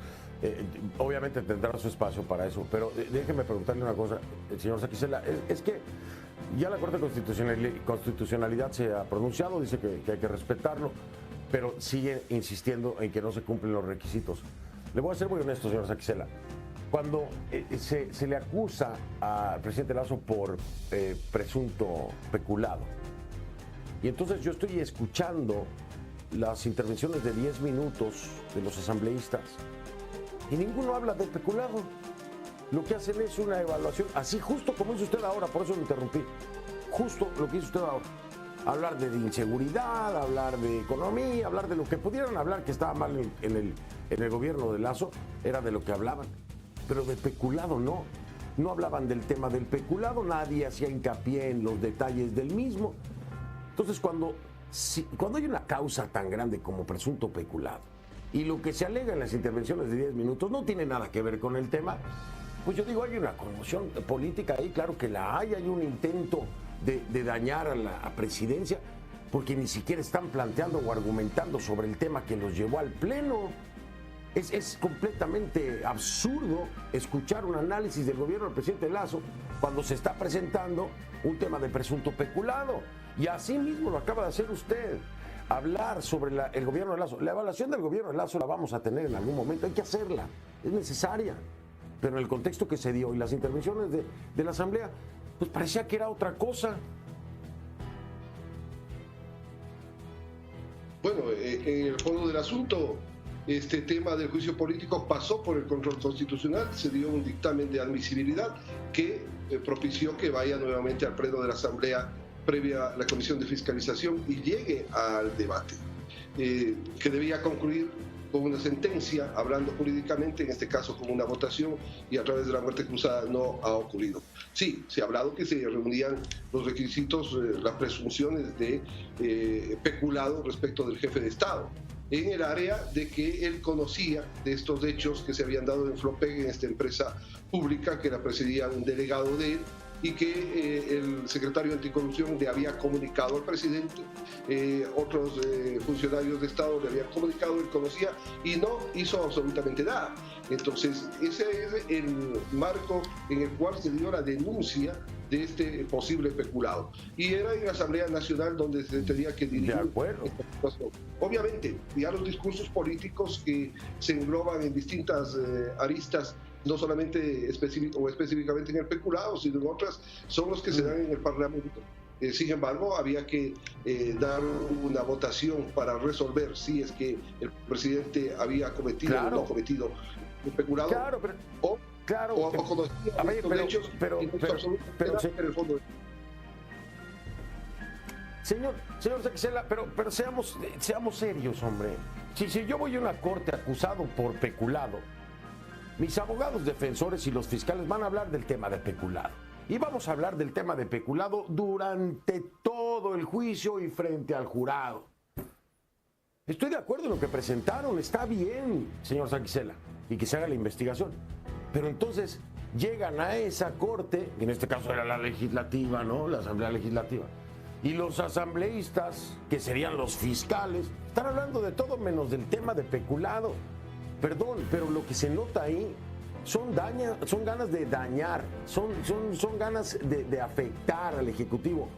Obviamente tendrá su espacio para eso, pero déjeme preguntarle una cosa, señor Saquicela, es que ya la Corte de Constitucionalidad se ha pronunciado, dice que hay que respetarlo, pero sigue insistiendo en que no se cumplen los requisitos. Le voy a ser muy honesto, señor Saquicela. Cuando se le acusa al presidente Lasso por presunto peculado, y entonces yo estoy escuchando las intervenciones de 10 minutos de los asambleístas y ninguno habla de peculado. Lo que hacen es una evaluación, así justo como hizo usted ahora, por eso lo interrumpí. Justo lo que hizo usted ahora. Hablar de inseguridad, hablar de economía, hablar de lo que pudieran hablar que estaba mal en el gobierno de Lasso, era de lo que hablaban. Pero de peculado no. No hablaban del tema del peculado, nadie hacía hincapié en los detalles del mismo. Entonces, cuando hay una causa tan grande como presunto peculado y lo que se alega en las intervenciones de 10 minutos no tiene nada que ver con el tema, pues yo digo, hay una conmoción política ahí, claro que la hay un intento de dañar a la presidencia, porque ni siquiera están planteando o argumentando sobre el tema que los llevó al Pleno. Es completamente absurdo escuchar un análisis del gobierno del presidente Lasso cuando se está presentando un tema de presunto peculado. Y así mismo lo acaba de hacer usted. hablar sobre el gobierno de Lasso. La evaluación del gobierno de Lasso la vamos a tener en algún momento, hay que hacerla, es necesaria. Pero en el contexto que se dio y las intervenciones de la Asamblea, pues parecía que era otra cosa.
Bueno, en el fondo del asunto, este tema del juicio político pasó por el control constitucional, se dio un dictamen de admisibilidad que propició que vaya nuevamente al pleno de la Asamblea previa a la Comisión de Fiscalización y llegue al debate, que debía concluir con una sentencia, hablando jurídicamente, en este caso con una votación, y a través de la muerte cruzada no ha ocurrido. Sí, se ha hablado que se reunían los requisitos, las presunciones de peculado respecto del jefe de Estado, en el área de que él conocía de estos hechos que se habían dado en Flopeg, en esta empresa pública que la presidía un delegado de él, y que el secretario de Anticorrupción le había comunicado al presidente, otros funcionarios de Estado le habían comunicado, él conocía y no hizo absolutamente nada. Entonces, ese es el marco en el cual se dio la denuncia de este posible peculado. Y era en la Asamblea Nacional donde se tenía que dirigir.
De acuerdo.
Obviamente, ya los discursos políticos que se engloban en distintas aristas, no solamente específicamente en el peculado, sino en otras, son los que se dan en el Parlamento. Sin embargo, había que dar una votación para resolver si es que el presidente había cometido o no cometido el peculado, o conocía estos hechos, pero el fondo.
Señor Saquicela, pero seamos serios, hombre. Si yo voy a una corte acusado por peculado, mis abogados defensores y los fiscales van a hablar del tema de peculado. Y vamos a hablar del tema de peculado durante todo el juicio y frente al jurado. Estoy de acuerdo en lo que presentaron, está bien, señor Saquicela, y que se haga la investigación. Pero entonces llegan a esa corte, que en este caso era la legislativa, ¿no? La Asamblea Legislativa. Y los asambleístas, que serían los fiscales, están hablando de todo menos del tema de peculado. Perdón, pero lo que se nota ahí son ganas de dañar, son ganas de afectar al Ejecutivo.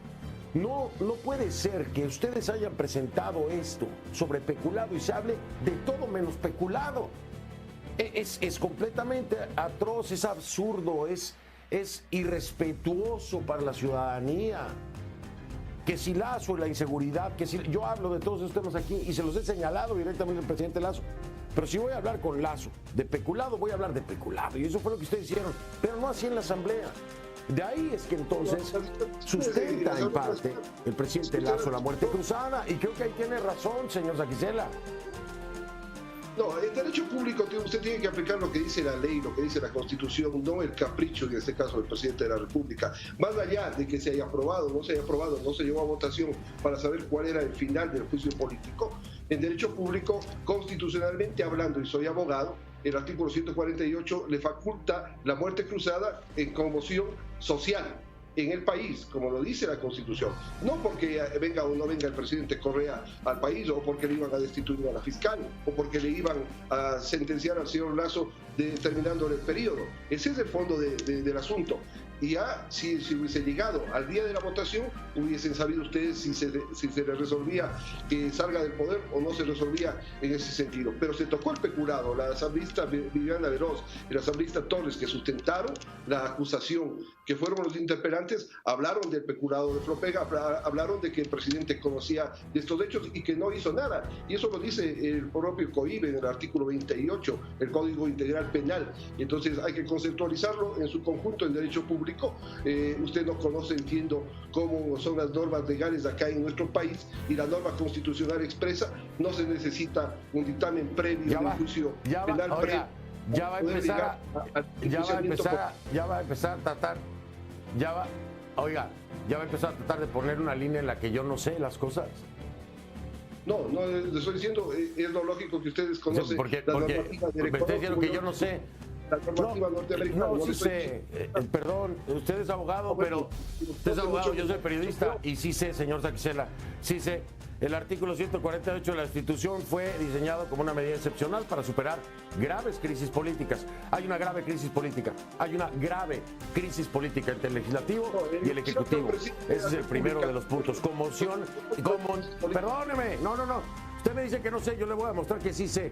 No puede ser que ustedes hayan presentado esto sobre peculado y se hable de todo menos peculado. Es completamente atroz, es absurdo, es irrespetuoso para la ciudadanía. Que si Lasso y la inseguridad, yo hablo de todos estos temas aquí y se los he señalado directamente al presidente Lasso. Pero si voy a hablar con Lasso de peculado, voy a hablar de peculado. Y eso fue lo que ustedes hicieron, pero no así en la Asamblea. De ahí es que entonces sustenta en parte el presidente Lasso la muerte cruzada. Y creo que ahí tiene razón, señor Saquicela.
No, en derecho público usted tiene que aplicar lo que dice la ley, lo que dice la Constitución, no el capricho, en este caso, del presidente de la República. Más allá de que se haya aprobado, no se haya aprobado, no se llevó a votación para saber cuál era el final del juicio político, en derecho público, constitucionalmente hablando, y soy abogado, el artículo 148 le faculta la muerte cruzada en conmoción social en el país, como lo dice la Constitución. No porque venga o no venga el presidente Correa al país, o porque le iban a destituir a la fiscal, o porque le iban a sentenciar al señor Lasso terminando el periodo. Ese es el fondo del asunto. Y ya, si hubiese llegado al día de la votación, hubiesen sabido ustedes si se le resolvía que salga del poder o no se resolvía en ese sentido. Pero se tocó el peculado. La asambleísta Viviana Veloz y la asambleísta Torres, que sustentaron la acusación, que fueron los interpelantes, hablaron del peculado de Flopeg, hablaron de que el presidente conocía de estos hechos y que no hizo nada. Y eso lo dice el propio COIBE en el artículo 28, el Código Integral Penal. Entonces hay que conceptualizarlo en su conjunto en derecho público. Usted no conoce, entiendo, cómo son las normas legales acá en nuestro país, y la norma constitucional expresa, no se necesita un dictamen previo del juicio penal. Ya va a empezar a tratar de poner una línea en la que yo no sé las cosas. No, le estoy diciendo, es lo lógico que ustedes conocen.
Porque me está diciendo que yo no sé.
la normativa norteamericana.
No, sí sé, perdón, usted es abogado, pero usted es abogado, yo soy periodista y sí sé, señor Saquicela, sí sé. El artículo 148 de la Constitución fue diseñado como una medida excepcional para superar graves crisis políticas. Hay una grave crisis política. Hay una grave crisis política entre el legislativo y el ejecutivo. Ese es el primero de los puntos. Conmoción. Perdóneme. No. Usted me dice que no sé, yo le voy a demostrar que sí sé.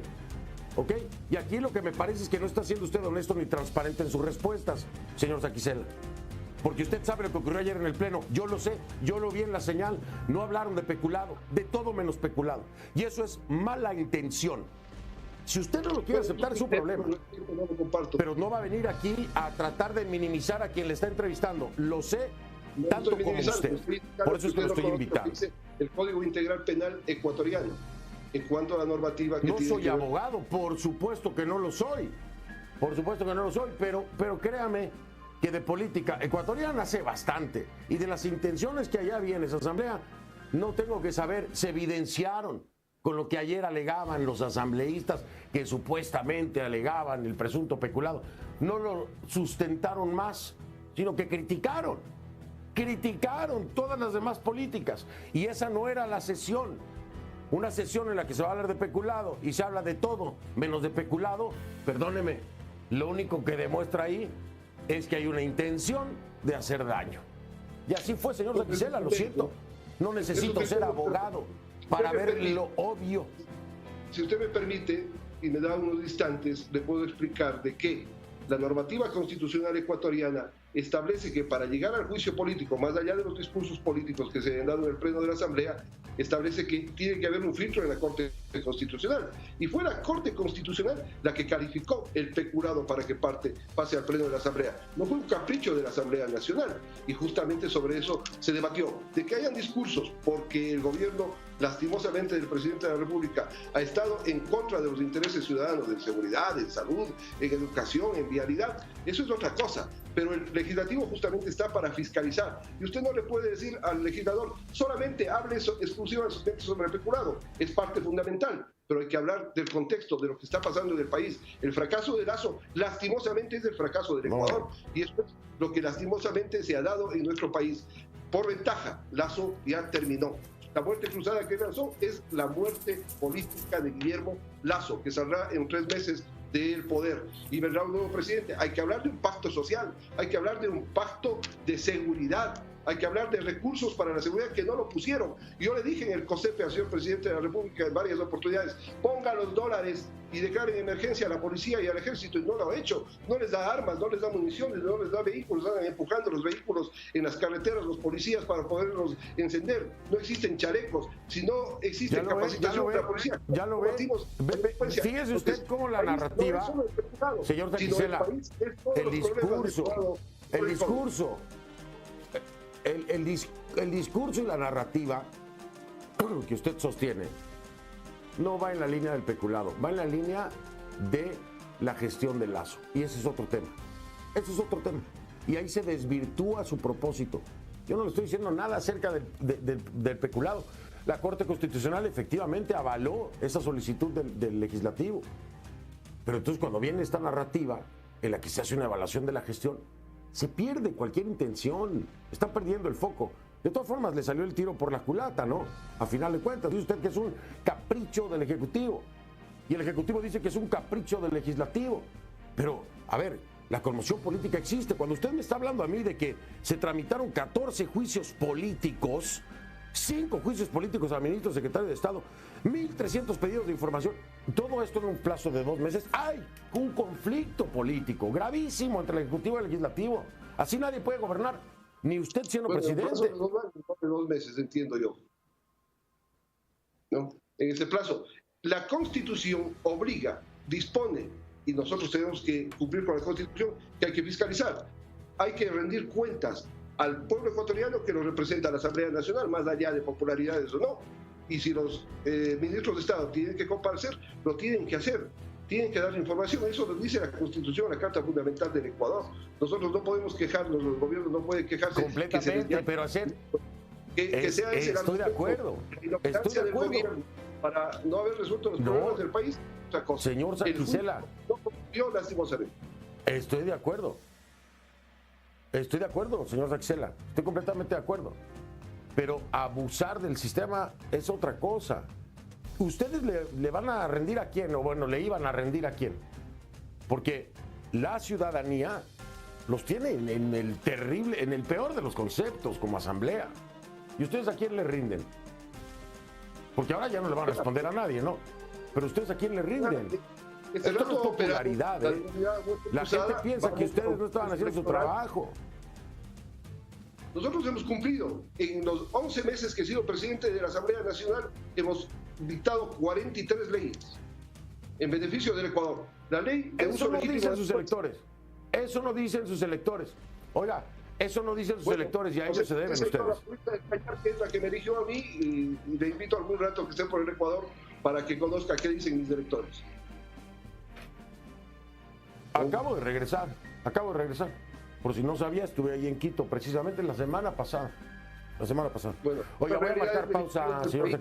¿Ok? Y aquí lo que me parece es que no está siendo usted honesto ni transparente en sus respuestas, señor Saquicela. Porque usted sabe lo que ocurrió ayer en el Pleno. Yo lo sé, yo lo vi en la señal. No hablaron de peculado, de todo menos peculado. Y eso es mala intención. Si usted no lo quiere aceptar, es su problema. Pero no va a venir aquí a tratar de minimizar a quien le está entrevistando. Lo sé tanto como usted. Por eso es que lo estoy invitando.
El Código Integral Penal ecuatoriano, en cuanto a la normativa que
no soy abogado, por supuesto que no lo soy. Por supuesto que no lo soy, pero créame que de política ecuatoriana sé bastante. Y de las intenciones que allá había en esa asamblea, no tengo que saber, se evidenciaron con lo que ayer alegaban los asambleístas, que supuestamente alegaban el presunto peculado. No lo sustentaron más, sino que criticaron todas las demás políticas. Y esa no era la sesión. Una sesión en la que se va a hablar de peculado y se habla de todo, menos de peculado, perdóneme, lo único que demuestra ahí es que hay una intención de hacer daño. Y así fue, señor Saquicela, lo siento. No necesito ser abogado para ver lo obvio.
Si usted me permite y me da unos instantes, le puedo explicar de qué la normativa constitucional ecuatoriana establece que para llegar al juicio político, más allá de los discursos políticos que se han dado en el Pleno de la Asamblea, establece que tiene que haber un filtro en la Corte Constitucional. Y fue la Corte Constitucional la que calificó el peculado para que pase al Pleno de la Asamblea. No fue un capricho de la Asamblea Nacional. Y justamente sobre eso se debatió. De que hayan discursos, porque el gobierno, lastimosamente, del presidente de la República ha estado en contra de los intereses ciudadanos, en seguridad, en salud, en educación, en vialidad, eso es otra cosa. Pero el legislativo justamente está para fiscalizar. Y usted no le puede decir al legislador, solamente hable exclusivamente sobre el peculado. Es parte fundamental. Pero hay que hablar del contexto, de lo que está pasando en el país. El fracaso de Lasso, lastimosamente, es el fracaso del Ecuador. Y eso es lo que lastimosamente se ha dado en nuestro país. Por ventaja, Lasso ya terminó. La muerte cruzada que lanzó es la muerte política de Guillermo Lasso, que saldrá en 3 meses del poder y vendrá un nuevo presidente. Hay que hablar de un pacto social, hay que hablar de un pacto de seguridad, hay que hablar de recursos para la seguridad que no lo pusieron. Yo le dije en el COSEPE al señor presidente de la República en varias oportunidades, ponga los dólares y declaren emergencia a la policía y al ejército, y no lo ha hecho. No les da armas, no les da municiones, no les da vehículos, andan empujando los vehículos en las carreteras los policías para poderlos encender. No existen chalecos, si no existe capacitación de la policía.
Ya lo ve. Fíjese usted cómo la narrativa, señor Saquicela, el discurso y la narrativa que usted sostiene no va en la línea del peculado, va en la línea de la gestión del Lasso. Y ese es otro tema. Y ahí se desvirtúa su propósito. Yo no le estoy diciendo nada acerca del peculado. La Corte Constitucional efectivamente avaló esa solicitud del legislativo. Pero entonces cuando viene esta narrativa en la que se hace una evaluación de la gestión, se pierde cualquier intención, está perdiendo el foco. De todas formas, le salió el tiro por la culata, ¿no? A final de cuentas, dice usted que es un capricho del Ejecutivo. Y el Ejecutivo dice que es un capricho del Legislativo. Pero, a ver, la conmoción política existe. Cuando usted me está hablando a mí de que se tramitaron 14 juicios políticos, 5 juicios políticos al ministro secretario de Estado, 1.300 pedidos de información, todo esto en un plazo de 2 meses, hay un conflicto político gravísimo entre el Ejecutivo y el Legislativo. Así nadie puede gobernar, ni usted siendo presidente.
En de 2 meses, entiendo yo. ¿No? En ese plazo. La Constitución obliga, dispone, y nosotros tenemos que cumplir con la Constitución, que hay que fiscalizar. Hay que rendir cuentas al pueblo ecuatoriano que lo representa la Asamblea Nacional, más allá de popularidades o no. Y si los ministros de Estado tienen que comparecer, lo tienen que hacer. Tienen que dar información. Eso lo dice la Constitución, la Carta Fundamental del Ecuador. Nosotros no podemos quejarnos, los gobiernos no pueden quejarse.
Completamente, pero hacer...
Que sea ese
estoy de acuerdo.
Estoy de acuerdo. Para no haber resuelto los problemas del país, otra cosa.
Señor Saquicela.
No cumplió lastimosamente.
Estoy de acuerdo. Estoy de acuerdo, señor Saquicela. Estoy completamente de acuerdo. Pero abusar del sistema es otra cosa. ¿Ustedes le van a rendir a quién? O bueno, le iban a rendir a quién. Porque la ciudadanía los tiene en el terrible, en el peor de los conceptos, como asamblea. ¿Y ustedes a quién le rinden? Porque ahora ya no le van a responder a nadie, ¿no? Pero ustedes a quién le rinden. Esto no es popularidad, ¿eh? La gente piensa que ustedes no estaban haciendo su trabajo.
Nosotros hemos cumplido. En los 11 meses que he sido presidente de la Asamblea Nacional, hemos dictado 43 leyes en beneficio del Ecuador. La ley de
eso no dicen sus electores. Eso no dicen sus electores. Oiga, eso no dicen sus electores y a ellos se deben ustedes.
Es la que me eligió a mí y le invito algún rato que esté por el Ecuador para que conozca qué dicen mis electores.
Acabo de regresar. Por si no sabía, estuve ahí en Quito precisamente la semana pasada. Bueno, oiga, voy a marcar pausa, señor.